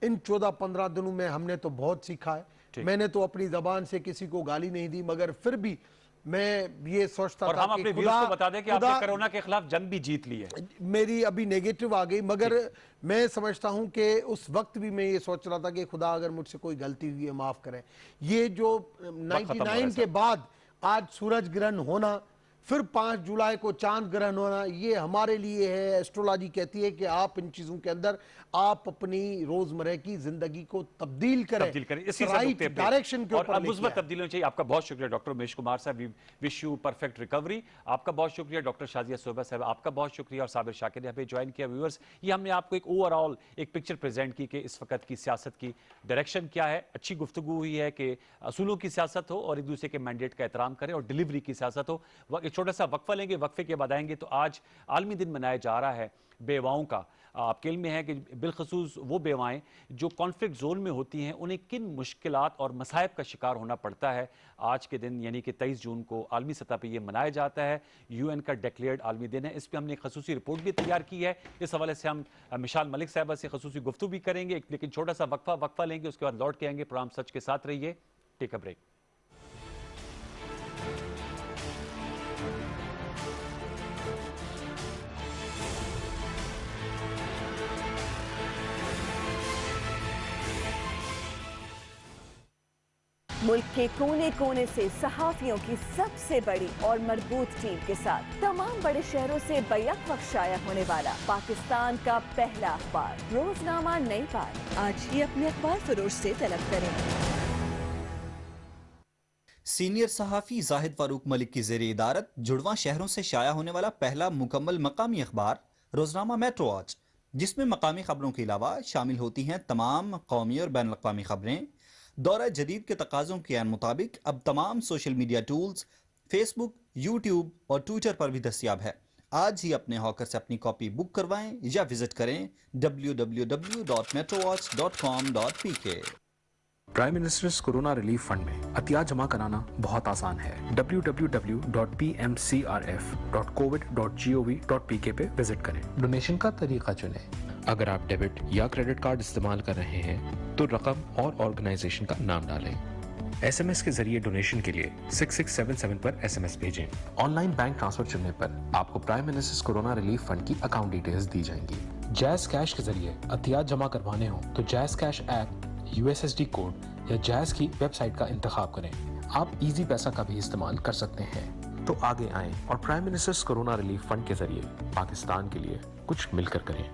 इन 14-15 दिनों में हमने तो बहुत सीखा है। मैंने तो अपनी जबान से किसी को गाली नहीं दी, मगर फिर भी मैं ये सोचता था हम अपने व्यूअर्स को बता दें कि आपने कोरोना के खिलाफ जंग भी जीत ली है। मेरी अभी नेगेटिव आ गई, मगर मैं समझता हूं कि उस वक्त भी मैं ये सोच रहा था कि खुदा अगर मुझसे कोई गलती हुई है माफ करें। ये जो 99 के बाद आज सूरज ग्रहण होना, फिर 5 जुलाई को चांद ग्रहण होना, ये हमारे लिए है। एस्ट्रोलॉजी कहती है कि आप इन चीजों के अंदर आप अपनी रोजमर्रा की जिंदगी को तब्दील करें इसी राइट डायरेक्शन के ऊपर। मुस्बत तब्दीली होनी चाहिए। आपका बहुत शुक्रिया डॉक्टर उमेश कुमार साहब, विश यू परफेक्ट रिकवरी। आपका बहुत शुक्रिया डॉक्टर शाजिया सोबा साहब, आपका बहुत शुक्रिया। और साबिर शाकिर ने हमें ज्वाइन किया। व्यूअर्स, ये हमने आपको एक ओवरऑल एक पिक्चर प्रेजेंट की कि इस वक्त की सियासत की डायरेक्शन क्या है। अच्छी गुफ्तगू हुई है कि असूलों की सियासत हो और एक दूसरे के मैंडेट का एहतराम करें और डिलीवरी की सियासत हो। एक छोटा सा वक्फा लेंगे, वक्फे के बाद आएंगे। तो आज आलमी दिन मनाया जा रहा है बेवाओं का। आपके इल्म में है कि बिलखसूस वो बेवाएं जो कॉन्फ्लिक्ट जोन में होती हैं, उन्हें किन मुश्किलात और मसाइब का शिकार होना पड़ता है। आज के दिन यानी कि 23 जून को आलमी सतह पर यह मनाया जाता है। यूएन का डिक्लेयर्ड आलमी दिन है। इस पर हमने एक खसूसी रिपोर्ट भी तैयार की है। इस हवाले से हम मिशाल मलिक साहबा से खसूसी गुफ्तगू भी करेंगे, लेकिन छोटा सा वक्फा लेंगे, उसके बाद लौट के आएंगे। प्रोग्राम सच के साथ रहिए। Take a break. मुल्क के कोने कोने से सहाफियों की सबसे बड़ी और मजबूत टीम के साथ तमाम बड़े शहरों से बैक वक्त शाया होने वाला पाकिस्तान का पहला अखबार रोजनामा नई बात। आज ही अपने अखबार फरोश से तलब करें। सीनियर सहाफी जाहिद फारूक मलिक की ज़ेरे इदारत जुड़वा शहरों से शाया होने वाला पहला मुकम्मल मकामी अखबार रोजनामा मेट्रो आज, जिसमें मकामी खबरों के अलावा शामिल होती हैं तमाम कौमी और बैन अवी खबरें। दौरा जदीद के तकाज़ों के मुताबिक अब तमाम social media tools Facebook, YouTube और ट्विटर पर भी दस्तियाब है। आज ही अपने हॉकर से अपनी कॉपी बुक करवाएं या विजिट करें www.metrowatch.com.pk। Prime ministers corona relief fund में अतिया जमा कराना बहुत आसान है। www.pmcrf.covid.gov.pk पे विजिट करें। डोनेशन का तरीका चुनें। अगर आप डेबिट या क्रेडिट कार्ड इस्तेमाल कर रहे हैं तो रकम और ऑर्गेनाइजेशन का नाम डालें। एसएमएस के जरिए डोनेशन के लिए 6677 पर एसएमएस भेजें। ऑनलाइन बैंक ट्रांसफर चुनने पर आपको prime ministers corona relief fund की अकाउंट डिटेल्स दी जाएंगी। जैज कैश के जरिए अतियात जमा करवाने हो तो jazz cash app, USSD code या जैज की वेबसाइट का इंतखाब करें। आप इजी पैसा का भी इस्तेमाल कर सकते हैं। तो आगे आएं और prime ministers corona relief fund के जरिए पाकिस्तान के लिए कुछ मिलकर करें।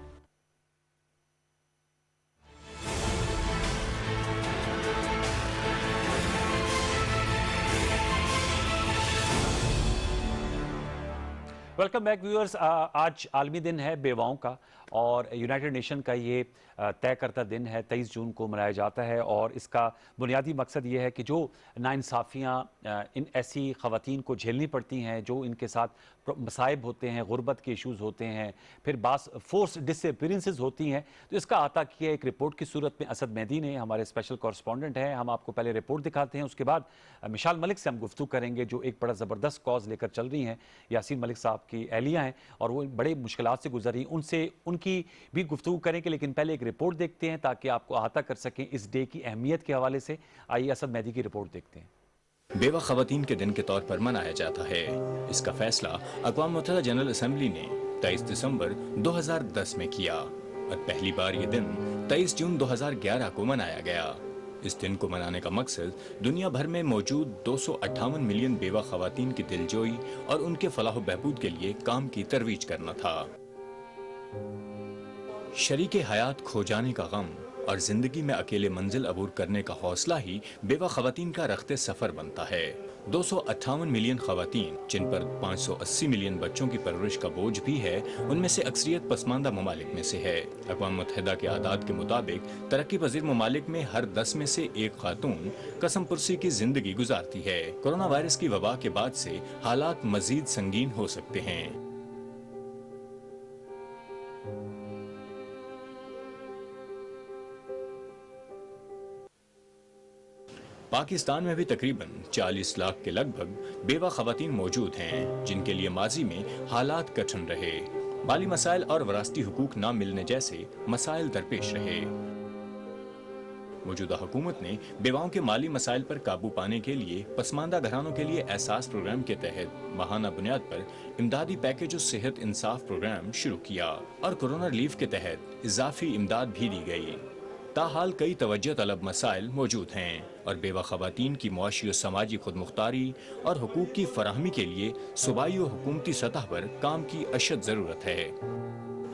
Welcome back viewers. आज आलमी दिन है बेवाओं का और यूनाइटेड नेशन का ये तय करता दिन है 23 जून को मनाया जाता है। और इसका बुनियादी मकसद ये है कि जो नाइंसाफ़ियाँ इन ऐसी ख़वातीन को झेलनी पड़ती हैं जो इनके साथ मसाइब होते हैं, गुर्बत के इशूज़ होते हैं, फिर बास फोर्स डिसअपीयरेंसेस होती हैं, तो इसका अता किया एक रिपोर्ट की सूरत में असद मेहदी ने, हमारे स्पेशल कॉरस्पॉन्डेंट हैं। हम आपको पहले रिपोर्ट दिखाते हैं, उसके बाद मिशाल मलिक से हम गुफ्तगू करेंगे जो एक बड़ा ज़बरदस्त कॉज लेकर चल रही हैं। यासीन मलिक साहब की अहलिया हैं और वो बड़े मुश्किलात से गुजरी, उनसे उनकी भी गुफ्तगू करेंगे। लेकिन पहले एक रिपोर्ट देखते हैं ताकि आपको अहाता कर सकें इस डे की अहमियत के हवाले से। आइए असद मेहदी की रिपोर्ट देखते हैं। बेवा खवातीन के दिन के तौर पर मनाया जाता है। इसका फैसला अक़वाम मुत्तहिदा जनरल असेंबली ने 23 दिसंबर 2010 में किया और पहली बार ये दिन 23 जून 2011 को मनाया गया। इस दिन को मनाने का मकसद दुनिया भर में मौजूद 258 मिलियन बेवा खवातीन की दिलजोई और उनके फलाह बहबूद के लिए काम की तरवीज करना था। शरीके हयात खो जाने का गम और जिंदगी में अकेले मंजिल अबूर करने का हौसला ही बेवा खवातीन का रखते सफर बनता है। 258 मिलियन खवातीन, जिन पर 580 मिलियन बच्चों की परवरिश का बोझ भी है, उनमें से अक्सरियत पसमानदा ममालिक में से है। अक़वाम मुत्तहिदा के आदाद के मुताबिक तरक्की पजीर ममालिक में हर 10 में से एक खातून कसम पुरसी की जिंदगी गुजारती है। कोरोना वायरस की वबा के बाद से हालात मजीद संगीन हो सकते हैं। पाकिस्तान में भी तकरीबन 40 लाख के लगभग बेवा खवातीन मौजूद हैं, जिनके लिए माजी में हालात कठिन रहे। माली मसाइल और वरासती हुकूक न मिलने जैसे मसाइल दरपेश रहे। मौजूदा हुकूमत ने बेवाओं के माली मसाइल पर काबू पाने के लिए पसमानदा घरानों के लिए एहसास प्रोग्राम के तहत माहाना बुनियाद पर इमदादी पैकेज और सेहत इंसाफ प्रोग्राम शुरू किया और कोरोना रिलीफ के तहत इजाफी इमदाद भी दी गई। ताहाल कई तवज्जो तलब मसाइल मौजूद हैं और बेवा खवातीन की मुआशी और समाजी खुद मुख्तारी और हुकूक की फराहमी के लिए सूबाई और हुकूमती सतह पर काम की अशद जरूरत है।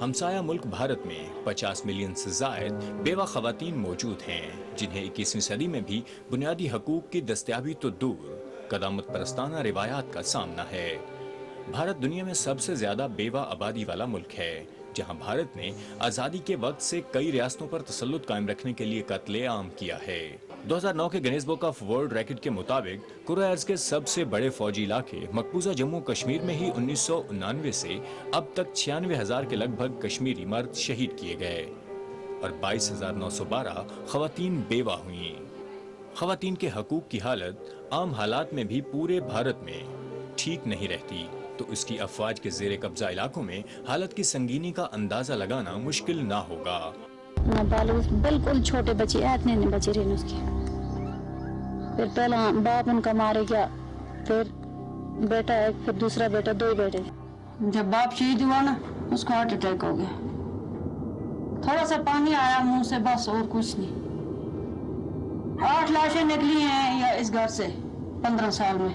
हमसाया मुल्क भारत में 50 मिलियन से जायद बेवा खवातीन मौजूद हैं, जिन्हें 21वीं सदी में भी बुनियादी हकूक की दस्तयाबी तो दूर कदामत परस्ताना रिवायात का सामना है। भारत दुनिया में सबसे ज्यादा बेवा आबादी वाला मुल्क है, जहां भारत ने आजादी के वक्त से कई रियासतों पर तसल्लुत कायम रखने के लिए कत्ले-आम किया है। 2009 के Guinness book of world record के मुताबिक कुर्रा अर्ज के सबसे बड़े फौजी इलाके मकबूजा जम्मू कश्मीर में ही 1999 से अब तक 96,000 के लगभग कश्मीरी मर्द शहीद किए गए और 22,912 खवातीन बेवा हुई। खवातीन के हकूक की हालत आम हालात में भी पूरे भारत में ठीक नहीं रहती, तो इसकी अफवाज के जेर कब्जा इलाकों में हालत की संगीनी का अंदाजा लगाना मुश्किल ना होगा। बिल्कुल छोटे बच्चे इतने नहीं बचे रहे उसके। फिर पहला बाप उनका मारे गया, फिर बेटा एक, फिर दूसरा बेटा, 2 बेटे। जब बाप शहीद हुआ ना, उसको हार्ट अटैक हो गया। थोड़ा सा पानी आया मुंह से, बस और कुछ नहीं। 8 लाशें निकली हैं या इस घर से 15 साल में।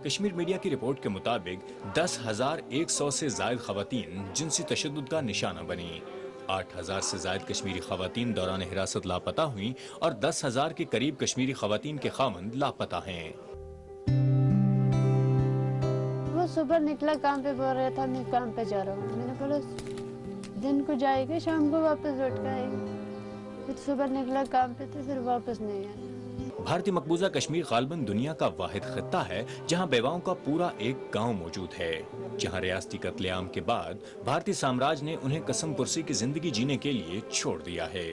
कश्मीर मीडिया की रिपोर्ट के मुताबिक 10,100 से जायद खवातीन जिनसी तशद्दुद का निशाना बनी। 8,000 से जायद कश्मीरी खवातीन दौरान हिरासत लापता हुई और 10,000 के करीब कश्मीरी खवातीन के खामंद लापता हैं। वो सुबह निकला, काम पे बोल रहा था मैं काम पे जा रहा हूँ। मैंने बोला दिन को जाएगा, शाम को वापस लौट के आएगा। फिर सुबह निकला काम पे, तो फिर वापस नहीं आया। भारतीय मकबूजा कश्मीर गालबन दुनिया का वाहिद खित्ता है जहां बेवाओं का पूरा एक गांव मौजूद है, जहां रियासती कत्लेआम के बाद भारतीय साम्राज्य ने उन्हें कसम पुरसी की जिंदगी जीने के लिए छोड़ दिया है।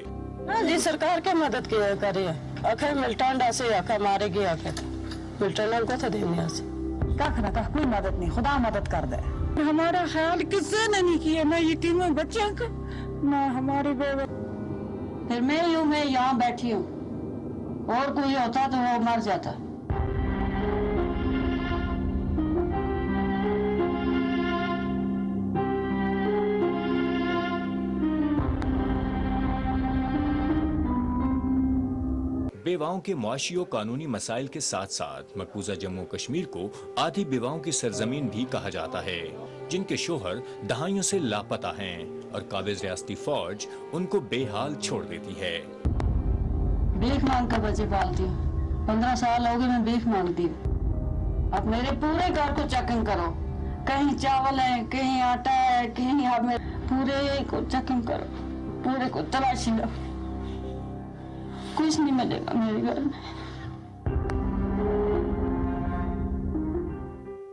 जी सरकार क्या मदद करे, आखिर मिल्टांडा से आखिर मारे गए, आखिर मिल्टांडा को तो देने से का कोई मदद नहीं, खुदा मदद कर दे। हमारा ख्याल किसी ने नहीं किया, ना यतीमों बच्चों का, ना हमारे बेवा। फिर मैं यहाँ बैठी हूँ, और कोई होता तो वो मर जाता। बेवाओं के मुआशी और कानूनी मसाइल के साथ साथ मकबूजा जम्मू कश्मीर को आधी बेवाओं की सरजमीन भी कहा जाता है, जिनके शोहर दहाइयों से लापता हैं और काबिज रियासती फौज उनको बेहाल छोड़ देती है। भीख मांग कर बच्चे पालती हूँ, 15 साल हो गए मैं भीख मांगती हूँ। अब मेरे पूरे घर को चेकिंग करो, कहीं चावल है, कहीं आटा है, कहीं आप पूरे को चेकिंग करो, पूरे को तलाशी लो, कुछ नहीं मिलेगा मेरे घर में।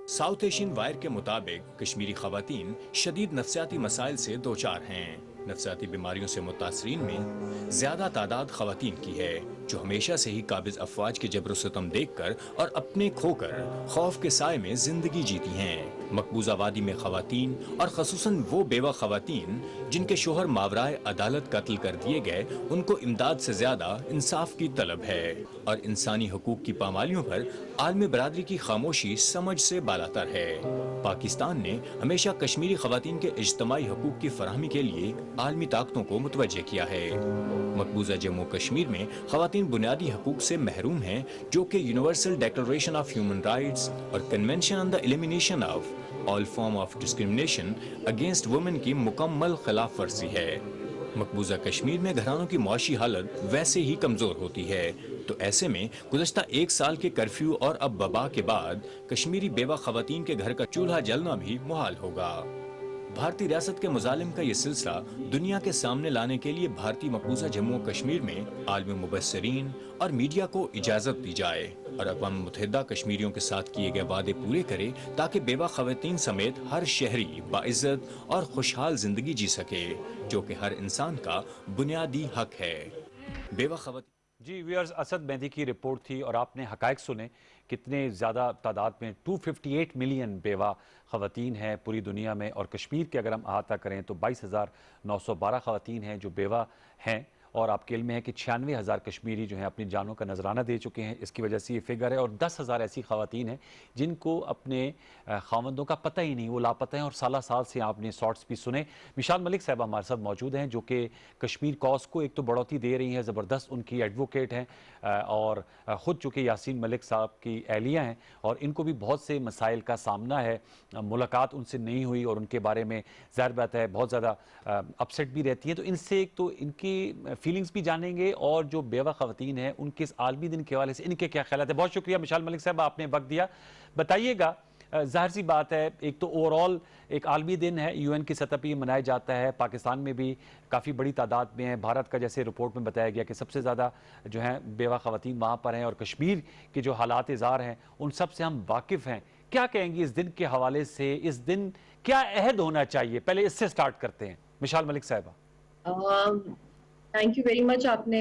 साउथ एशियन वायर के मुताबिक कश्मीरी खवातीन शदीद नफ्सियाती मसाइल से दो चार हैं। नफ्सियाती बीमारियों से मुतासरीन में ज्यादा तादाद खवातीन की है, जो हमेशा से ही काबिज अफवाज के जबर सितम देखकर और अपने खोकर खौफ के साए में जिंदगी जीती हैं। मकबूजा वादी में खवातीन और खसूसन वो बेवा खवातीन जिनके शोहर मावराए अदालत कत्ल कर दिए गए, उनको इमदाद से ज्यादा इंसाफ की तलब है और इंसानी हकूक की पामालियों पर आलमी बरादरी की खामोशी समझ से बालातर है। पाकिस्तान ने हमेशा कश्मीरी खवातीन के इज्तमाई हकूक की फराहमी के लिए आलमी ताकतों को मुतवज्जे किया है। मकबूजा जम्मू कश्मीर में खवातीन बुनियादी हकूक से महरूम हैं, जो कि universal declaration of human rights और convention on the elimination of all form of discrimination against women की मुकम्मल खिलाफ वर्जी है। मकबूजा कश्मीर में घरानों की मुआशी हालत वैसे ही कमजोर होती है, तो ऐसे में गुज़श्ता 1 साल के कर्फ्यू और अब वबा के बाद कश्मीरी बेवा खवातीन के घर का चूल्हा जलना भी मुहाल होगा। भारतीय रियासत के मुजालिम का ये सिलसिला दुनिया के सामने लाने के लिए भारतीय मकबूजा जम्मू और कश्मीर में आलमी मुबस्सिरीन और मीडिया को इजाजत दी जाए और अक़वाम मुत्तहिदा कश्मीरियों के साथ किए गए वादे पूरे करे ताकि बेवा खवातीन समेत हर शहरी बाइज्जत और खुशहाल जिंदगी जी सके, जो कि हर इंसान का बुनियादी हक है। बेवा खवातीन जी व्यूअर्स, असद मेहदी की रिपोर्ट थी और आपने हकायक सुने कितने ज़्यादा तादाद में 258 मिलियन बेवा ख़वातीन हैं पूरी दुनिया में, और कश्मीर के अगर हम अहाता करें तो 22,912 ख़वातीन हैं जो बेवा हैं, और आपके इल्म में है कि 96,000 कश्मीरी जो हैं अपनी जानों का नजराना दे चुके हैं। इसकी वजह से ये फिगर है, और 10,000 ऐसी ख़वातीन हैं जिनको अपने खावंदों का पता ही नहीं, वो लापता हैं और साल साल से आपने शॉर्ट्स भी सुने। मिशाल मलिक साहब हमारे साथ मौजूद हैं जो कि कश्मीर कॉज को एक तो बढ़ोतरी दे रही हैं, ज़बरदस्त उनकी एडवोकेट हैं और ख़ुद चूँकि यासीन मलिक साहब की एहलिया हैं और इनको भी बहुत से मसाइल का सामना है। मुलाकात उनसे नहीं हुई और उनके बारे में ज़ाहिर बात है बहुत ज़्यादा अपसेट भी रहती है। तो इनसे एक तो इनकी फीलिंग्स भी जानेंगे और जो बेवा खवातीन हैं उनके इस आलमी दिन के हवाले से इनके क्या ख्याल है। बहुत शुक्रिया मिशाल मलिक साहब, आपने वक्त दिया। बताइएगा, जाहिर सी बात है एक तो ओवरऑल एक आलमी दिन है, यूएन की सतह पर ये मनाया जाता है, पाकिस्तान में भी काफ़ी बड़ी तादाद में है। भारत का जैसे रिपोर्ट में बताया गया कि सबसे ज़्यादा जो है बेवा खवातीन वहाँ पर हैं, और कश्मीर के जो हालात इज़ार हैं उन सब से हम वाकिफ़ हैं। क्या कहेंगी इस दिन के हवाले से, इस दिन क्या अहद होना चाहिए? पहले इससे स्टार्ट करते हैं, मिशाल मलिक साहिबा। थैंक यू वेरी मच, आपने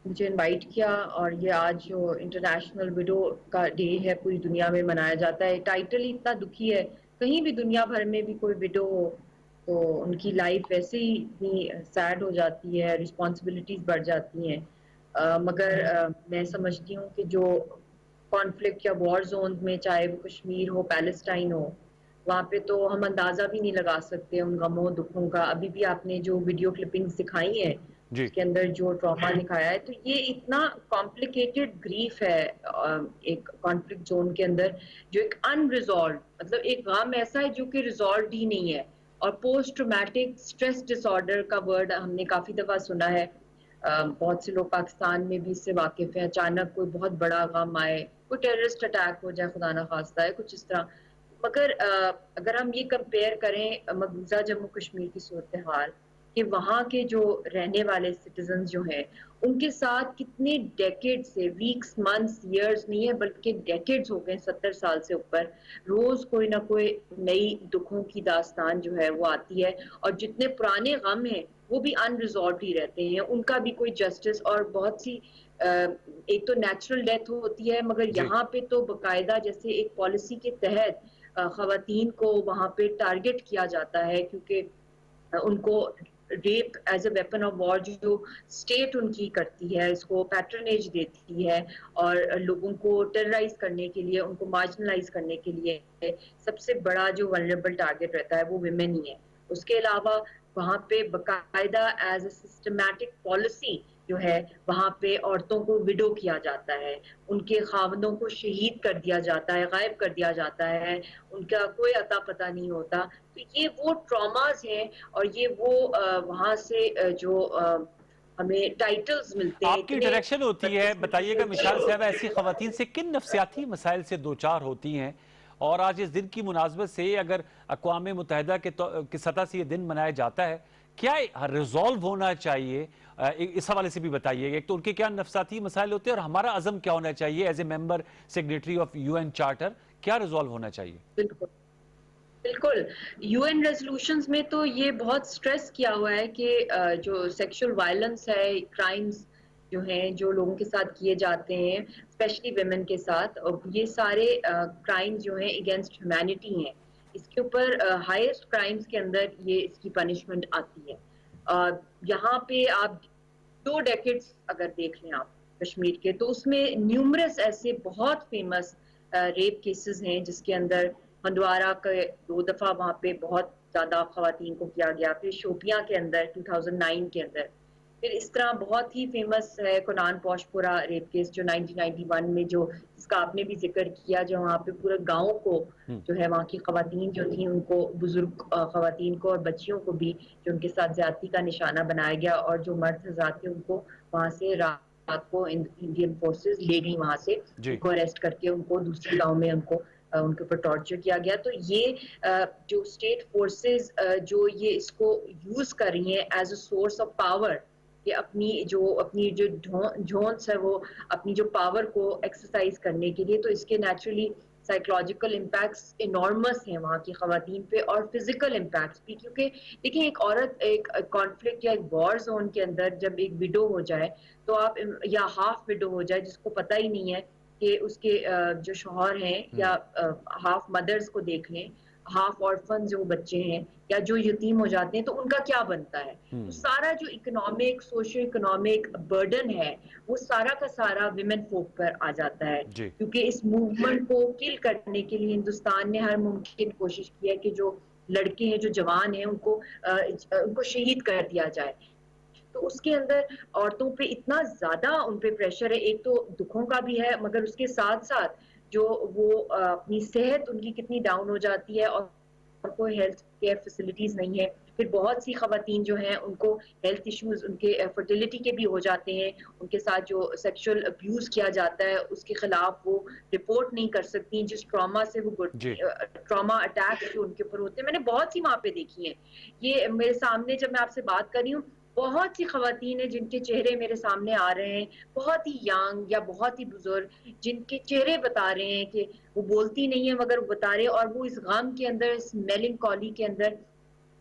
मुझे इनवाइट किया। और ये आज जो इंटरनेशनल विडो का डे है पूरी दुनिया में मनाया जाता है। टाइटल ही इतना दुखी है, कहीं भी दुनिया भर में भी कोई विडो हो तो उनकी लाइफ वैसे ही इतनी सैड हो जाती है, रिस्पॉन्सिबिलिटीज बढ़ जाती हैं। मगर मैं समझती हूँ कि जो कॉन्फ्लिक्ट या वॉर जोन में, चाहे वो कश्मीर हो, पैलेस्टाइन हो, वहाँ पे तो हम अंदाजा भी नहीं लगा सकते उन गमों दुखों का। अभी भी आपने जो वीडियो क्लिपिंग्स दिखाई है उसके अंदर जो ट्रॉमा दिखाया है, तो ये इतना कॉम्प्लिकेटेड ग्रीफ है एक कॉन्फ्लिक्ट जोन के अंदर, जो एक अनरिजॉल्व, मतलब एक गम ऐसा है जो कि रिजॉल्व ही नहीं है। और पोस्ट ट्रॉमेटिक स्ट्रेस डिसऑर्डर का वर्ड हमने काफी दफा सुना है। बहुत से लोग पाकिस्तान में भी इससे वाकिफ हैं। अचानक कोई बहुत बड़ा गम आए, कोई टेररिस्ट अटैक हो जाए, खुदा ना खास्ता है, कुछ इस तरह। मगर अगर हम ये कंपेयर करें मकबूजा जम्मू कश्मीर की सूरत हाल कि वहाँ के जो रहने वाले सिटीजन जो हैं उनके साथ कितने डेकेड से, वीक्स, मंथ्स, ईयर्स नहीं है बल्कि डेकेड्स हो गए, 70 साल से ऊपर, रोज कोई ना कोई नई दुखों की दास्तान जो है वो आती है। और जितने पुराने गम हैं वो भी अनरिजॉल्व ही रहते हैं, उनका भी कोई जस्टिस। और बहुत सी एक तो नेचुरल डेथ होती है, मगर यहाँ पे तो बाकायदा जैसे एक पॉलिसी के तहत खवातीन को वहाँ पे टारगेट किया जाता है, क्योंकि उनको rape as a weapon of war जो स्टेट उनकी करती है, इसको पैट्रनेज देती है और लोगों को टेरराइज करने के लिए, उनको मार्जिनलाइज करने के लिए सबसे बड़ा जो वल्नरेबल टारगेट रहता है वो विमेन ही है। उसके अलावा वहाँ पे बाकायदा एज ए सिस्टमैटिक पॉलिसी जो है वहाँ पे औरतों को विडो किया जाता है, उनके खावंदों को शहीद कर दिया जाता है, गायब कर दिया जाता है, उनका कोई अता पता नहीं होता। तो ये वो ट्रॉमास हैं और ये वो वहाँ से जो हमें टाइटल्स मिलते हैं। आपकी डायरेक्शन होती है, बताइएगा मिशाल साहब, ऐसी खवातीन से किन नफ्सियाती मसाइल से दो चार होती हैं? और आज इस दिन की मुनासबत से अगर अक़वाम मुत्तहिदा की सतह से ये दिन मनाया जाता है, क्या रिजॉल्व होना चाहिए? इस हवाले से भी बताइए, एक तो उनके क्या नफ्साती मसाइल होते हैं और हमारा अज़म क्या होना चाहिए as a member secretary of UN charter, क्या रिजॉल्व होना चाहिए? बिल्कुल बिल्कुल, यूएन रेजोल्यूशंस में तो ये बहुत स्ट्रेस किया हुआ है कि जो सेक्सुअल वायलेंस है, क्राइम्स जो हैं जो लोगों के साथ किए जाते हैं, स्पेशली विमेन के साथ, और ये सारे क्राइम्स जो हैं अगेंस्ट ह्यूमैनिटी हैं। इसके ऊपर हाईएस्ट क्राइम्स के अंदर ये इसकी पनिशमेंट आती है। यहाँ पे आप 2 डेकेड्स अगर देख लें आप कश्मीर के, तो उसमें न्यूमरस ऐसे बहुत फेमस रेप केसेस हैं जिसके अंदर हंदवारा के 2 दफा वहाँ पे बहुत ज्यादा खवातीन को किया गया, फिर शोपियां के अंदर 2009 के अंदर, फिर इस तरह बहुत ही फेमस है कुनान पौशपुरा रेप केस जो 1991 में, जो जिसका आपने भी जिक्र किया, जो वहाँ पे पूरे गांव को जो है वहाँ की खवातीन जो थी उनको, बुजुर्ग खवातीन को और बच्चियों को भी जो उनके साथ ज्यादती का निशाना बनाया गया और जो मर्द हज़रात थे उनको वहाँ से रात को इंडियन फोर्सेस ले गई वहां से, उनको अरेस्ट करके उनको दूसरे गांव में उनके ऊपर टॉर्चर किया गया। तो ये जो स्टेट फोर्सेस जो ये इसको यूज कर रही हैं as a source of power, कि अपनी जो झोंस है वो अपनी जो पावर को एक्सरसाइज करने के लिए, तो इसके नेचुरली साइकोलॉजिकल इम्पैक्ट्स इनॉर्मस हैं वहाँ की खवातीन पे, और फिजिकल इम्पैक्ट्स भी। क्योंकि देखिए, एक औरत एक कॉन्फ्लिक्ट या एक वॉर जोन के अंदर जब एक विडो हो जाए, तो आप, या हाफ विडो हो जाए जिसको पता ही नहीं है कि उसके जो शौहर हैं, या हाफ मदर्स को देख लें, हाफ ऑर्फन जो बच्चे हैं या जो यतीम हो जाते हैं, तो उनका क्या बनता है। तो सारा जो इकोनॉमिक, सोशो इकोनॉमिक बर्डन है, वो सारा का सारा विमेन folk पर आ जाता है। क्योंकि इस मूवमेंट को किल करने के लिए हिंदुस्तान ने हर मुमकिन कोशिश की है कि जो लड़के हैं, जो जवान हैं, उनको शहीद कर दिया जाए। तो उसके अंदर औरतों पे इतना ज्यादा उन पे प्रेशर है, एक तो दुखों का भी है, मगर उसके साथ साथ जो वो अपनी सेहत उनकी कितनी डाउन हो जाती है, और कोई हेल्थ केयर फैसिलिटीज नहीं है। फिर बहुत सी खवातीन जो हैं उनको हेल्थ इश्यूज, उनके फर्टिलिटी के भी हो जाते हैं, उनके साथ जो सेक्सुअल अब्यूज किया जाता है उसके खिलाफ वो रिपोर्ट नहीं कर सकती, जिस ट्रॉमा से वो ट्रॉमा अटैक जो उनके ऊपर होते हैं। मैंने बहुत सी वहाँ पे देखी हैं, ये मेरे सामने जब मैं आपसे बात कर रही हूँ, बहुत सी खवातीन हैं जिनके चेहरे मेरे सामने आ रहे हैं, बहुत ही यंग या बहुत ही बुजुर्ग, जिनके चेहरे बता रहे हैं कि वो बोलती नहीं है मगर वो बता रहे हैं, और वो इस गम के अंदर, इस मेलंकोली के अंदर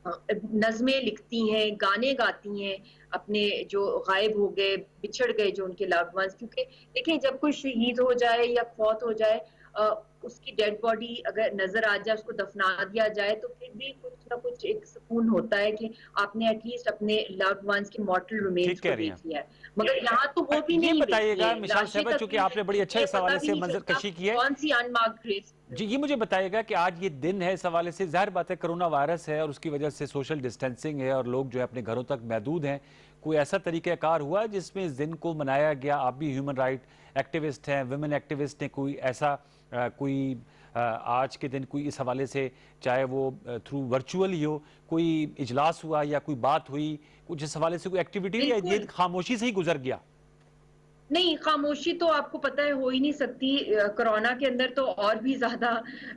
नज़में लिखती हैं, गाने गाती हैं अपने जो गायब हो गए, बिछड़ गए जो उनके लव्ड वंस। क्योंकि देखिए, जब कोई शहीद हो जाए या फौत हो जाए, उसकी डेड बॉडी अगर नजर आ जाए, उसको दफना दिया जाए, तो फिर भी कुछ ना कुछ एक सुकून होता है कि आपने एटलीस्ट अपने लव्ड वंस के मॉर्टल रिमेन्स को देख लिया है। मगर यहाँ तो वो भी नहीं बताइएगा मिसाल साहब, चूंकि आपने बड़ी अच्छे इस हवाले से मंजर कशी की है, कौन सी अनमार्क्ड ग्रेव्स। जी, ये मुझे बताइएगा कि आज ये दिन है, इस हवाले से जाहिर बात है कोरोना वायरस है और उसकी वजह से सोशल डिस्टेंसिंग है और लोग जो है अपने घरों तक महदूद हैं, कोई ऐसा तरीक़ाकार हुआ जिसमें इस दिन को मनाया गया? आप भी ह्यूमन राइट एक्टिविस्ट हैं, वुमेन एक्टिविस्ट हैं, कोई ऐसा आज के दिन कोई इस हवाले से, चाहे वो थ्रू वर्चुअल ही हो, कोई इजलास हुआ या कोई बात हुई, कुछ इस हवाले से कोई एक्टिविटी, या ये खामोशी से ही गुजर गया? नहीं, खामोशी तो आपको पता है हो ही नहीं सकती। कोरोना के अंदर तो और भी ज्यादा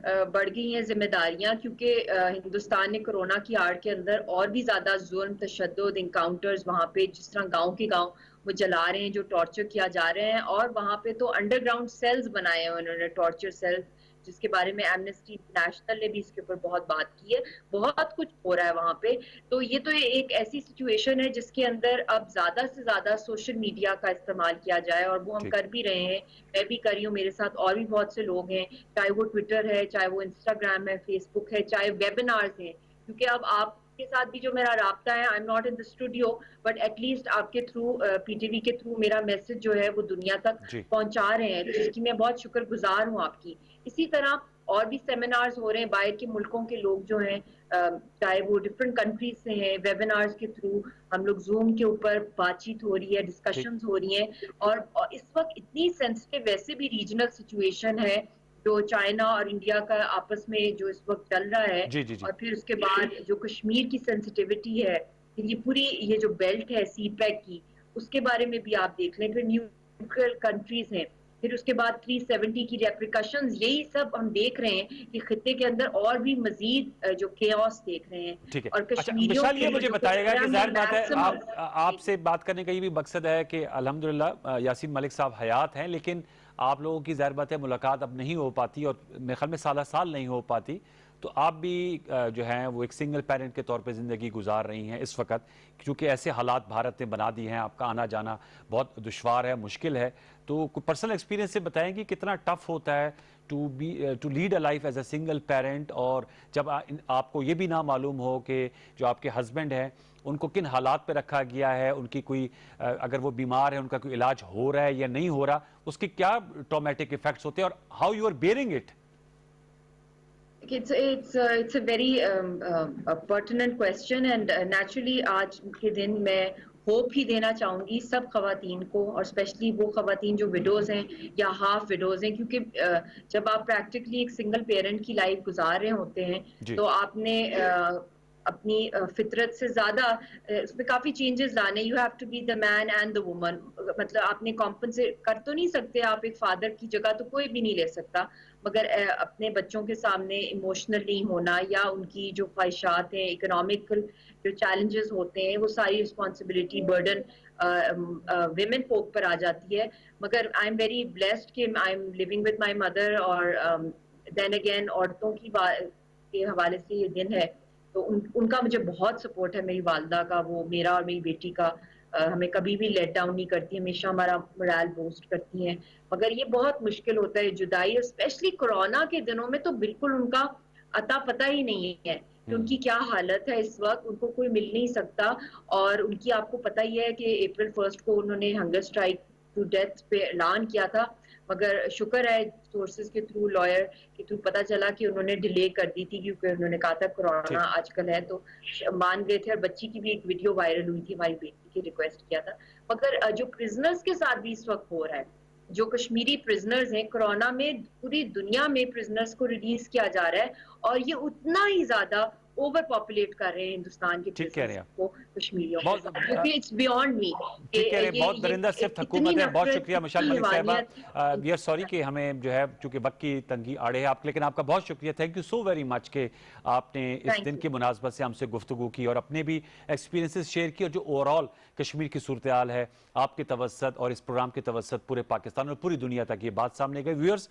बढ़ गई हैं जिम्मेदारियां, क्योंकि हिंदुस्तान ने कोरोना की आड़ के अंदर और भी ज्यादा जुल्म, तशद्दुद, इनकाउंटर्स वहाँ पे, जिस तरह गांव के गांव वो जला रहे हैं, जो टॉर्चर किया जा रहे हैं, और वहाँ पे तो अंडरग्राउंड सेल्स बनाए हैं उन्होंने, टॉर्चर सेल्स, जिसके बारे में एमनेस्टी इंटरनेशनल ने भी इसके ऊपर बहुत बात की है। बहुत कुछ हो रहा है वहाँ पे। तो ये तो एक ऐसी सिचुएशन है जिसके अंदर अब ज्यादा से ज्यादा सोशल मीडिया का इस्तेमाल किया जाए, और वो हम कर भी रहे हैं, मैं भी कर रही हूँ, मेरे साथ और भी बहुत से लोग हैं, चाहे वो ट्विटर है, चाहे वो इंस्टाग्राम है, फेसबुक है, चाहे वेबिनार्स हैं। क्योंकि अब आपके साथ भी जो मेरा राब्ता है, I am not in the studio, but at least आपके थ्रू, पीटीवी के थ्रू मेरा मैसेज जो है वो दुनिया तक पहुंचा रहे हैं, जिसकी मैं बहुत शुक्रगुजार हूँ आपकी। इसी तरह और भी सेमिनार्स हो रहे हैं, बाहर के मुल्कों के लोग जो हैं, चाहे वो डिफरेंट कंट्रीज से हैं, वेबिनार्स के थ्रू हम लोग जूम के ऊपर बातचीत हो रही है, डिस्कशंस हो रही हैं। और इस वक्त इतनी सेंसिटिव वैसे भी रीजनल सिचुएशन है, जो चाइना और इंडिया का आपस में जो इस वक्त चल रहा है, और फिर उसके बाद जो कश्मीर की सेंसिटिविटी है, ये पूरी ये जो बेल्ट है CPEC की, उसके बारे में भी आप देख लें। फिर न्यूट्रल कंट्रीज हैं, फिर उसके बाद 370 की रेप्रिकॉशंस, यही सब हम देख रहे हैं कि खित्ते के अंदर और भी मजीद जो केओस देख रहे हैं। ठीक है, और कश्मीरियों ये मुझे बताएगा कि जाहिर बात है आपसे बात करने का ये भी मकसद है कि अल्हम्दुलिल्लाह यासीन मलिक साहब हयात हैं, लेकिन आप लोगों की जाहिर बात है मुलाकात अब नहीं हो पाती, और मेरे ख्याल में साल नहीं हो पाती। तो आप भी जो हैं वो एक सिंगल पेरेंट के तौर पे ज़िंदगी गुजार रही हैं इस वक्त, क्योंकि ऐसे हालात भारत ने बना दिए हैं, आपका आना जाना बहुत दुश्वार है, मुश्किल है। तो कोई पर्सनल एक्सपीरियंस से बताएंगे कितना टफ होता है to lead a life as a single parent, और जब आपको ये भी ना मालूम हो कि जो आपके हस्बैंड हैं उनको किन हालात पे रखा गया है, उनकी कोई अगर वो बीमार है, उनका कोई इलाज हो रहा है या नहीं हो रहा, उसके क्या ट्रॉमेटिक इफेक्ट्स होते हैं, और how you are bearing it? It's a very pertinent question, and naturally आज के दिन मैं होप ही देना चाहूंगी सब खवातीन को, और स्पेशली वो खवातीन जो विडोज हैं या हाफ विडोज हैं, क्योंकि जब आप प्रैक्टिकली एक सिंगल पेरेंट की लाइफ गुजार रहे होते हैं, तो आपने अपनी फितरत से ज़्यादा उसमें काफ़ी चेंजेस लाने। You have to be the man and the woman, मतलब आपने कॉम्पनसेट कर तो नहीं सकते, आप एक फादर की जगह तो कोई भी नहीं ले सकता, मगर अपने बच्चों के सामने इमोशनल नहीं होना या उनकी जो ख्वाहिशात हैं, इकोनॉमिकल जो चैलेंजेस होते हैं, वो सारी रिस्पॉन्सिबिलिटी बर्डन विमेन folk पर आ जाती है। मगर आई एम वेरी ब्लेस्ड कि I am living with my mother, और देन अगेन औरतों की बात के हवाले से ये दिन है तो उनका मुझे बहुत सपोर्ट है, मेरी वालदा का, वो मेरा और मेरी बेटी का। हमें कभी भी लेट डाउन नहीं करती, हमेशा हमारा मोरल बूस्ट करती हैं। मगर ये बहुत मुश्किल होता है जुदाई, स्पेशली कोरोना के दिनों में तो बिल्कुल उनका अता पता ही नहीं है कि उनकी क्या हालत है इस वक्त, उनको कोई मिल नहीं सकता। और उनकी आपको पता ही है कि अप्रैल 1 को उन्होंने हंगर स्ट्राइक टू डेथ पे ऐलान किया था, मगर शुक्र है सोर्सेज के थ्रू, लॉयर के थ्रू पता चला कि उन्होंने डिले कर दी थी, क्योंकि उन्होंने कहा था कोरोना आजकल है, तो मान गए थे। और बच्ची की भी एक वीडियो वायरल हुई थी, हमारी बेटी की रिक्वेस्ट किया था। मगर जो प्रिजनर्स के साथ भी इस वक्त हो रहा है, जो कश्मीरी प्रिजनर्स हैं, कोरोना में पूरी दुनिया में प्रिजनर्स को रिलीज किया जा रहा है, और ये उतना ही ज्यादा ओवर पॉपुलेट कर रहे हैं हिंदुस्तान के प्रिजनर्स को कश्मीरियों को, क्योंकि इट्स बियॉन्ड मी। ठीक कह रहे हैं, बहुत दरिंदा सिर्फ हुकूमत है। बहुत शुक्रिया मिशाल मलिक साहिबा। वी आर सॉरी कि हमें जो है चूंकि वक्त की तंगी आड़े है आप, लेकिन आपका बहुत शुक्रिया, thank you so very much कि आपने इस दिन की मुनासबत से हमसे गुफ्तगू की और अपने भी एक्सपीरियंसेस शेयर किए, और जो ओवरऑल कश्मीर की सूरत हाल है आपके तवस्सुत और इस प्रोग्राम के तवस्सुत पूरे पाकिस्तान और पूरी दुनिया तक ये बात सामने गई। व्यूअर्स,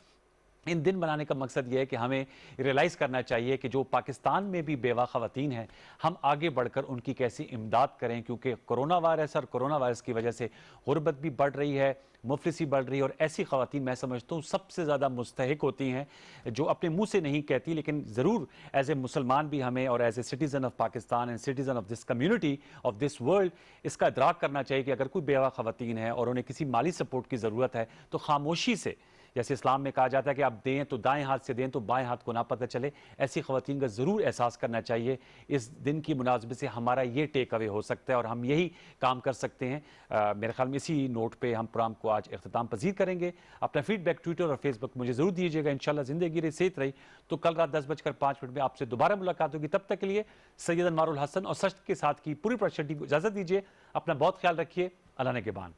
इन दिन बनाने का मकसद ये है कि हमें रियलाइज़ करना चाहिए कि जो पाकिस्तान में भी बेवा ख़वातीन हैं, हम आगे बढ़कर उनकी कैसी इमदाद करें, क्योंकि कोरोना वायरस और कोरोना वायरस की वजह से गुर्बत भी बढ़ रही है, मुफलिसी बढ़ रही है, और ऐसी ख़वातीन मैं समझता हूँ सबसे ज़्यादा मुस्तहिक होती हैं, जो अपने मुंह से नहीं कहती, लेकिन ज़रूर एज ए मुसलमान भी हमें और as a citizen of Pakistan and citizen of this community of this world इसका इदराक करना चाहिए कि अगर कोई बेवा ख़वातीन है और उन्हें किसी माली सपोर्ट की ज़रूरत है तो खामोशी से, जैसे इस्लाम में कहा जाता है कि आप दें तो दाएं हाथ से दें तो बाएं हाथ को ना पता चले, ऐसी ख़वातीन का ज़रूर एहसास करना चाहिए। इस दिन की मुनासबत से हमारा ये टेक अवे हो सकता है और हम यही काम कर सकते हैं। मेरे ख्याल में इसी नोट पे हम प्रोग्राम को आज इख्तिताम पजीर करेंगे। अपना फीडबैक ट्विटर और फेसबुक मुझे ज़रूर दीजिएगा। इंशाल्लाह ज़िंदगी रही, सेहत रही तो कल रात 10:05 में आपसे दोबारा मुलाकात होगी। तब तक के लिए सैयद अनवारुल हसन और सच के साथ की पूरी प्रोडक्शन टीम को इजाज़त दीजिए। अपना बहुत ख्याल रखिए। अल्लाह ने के बान।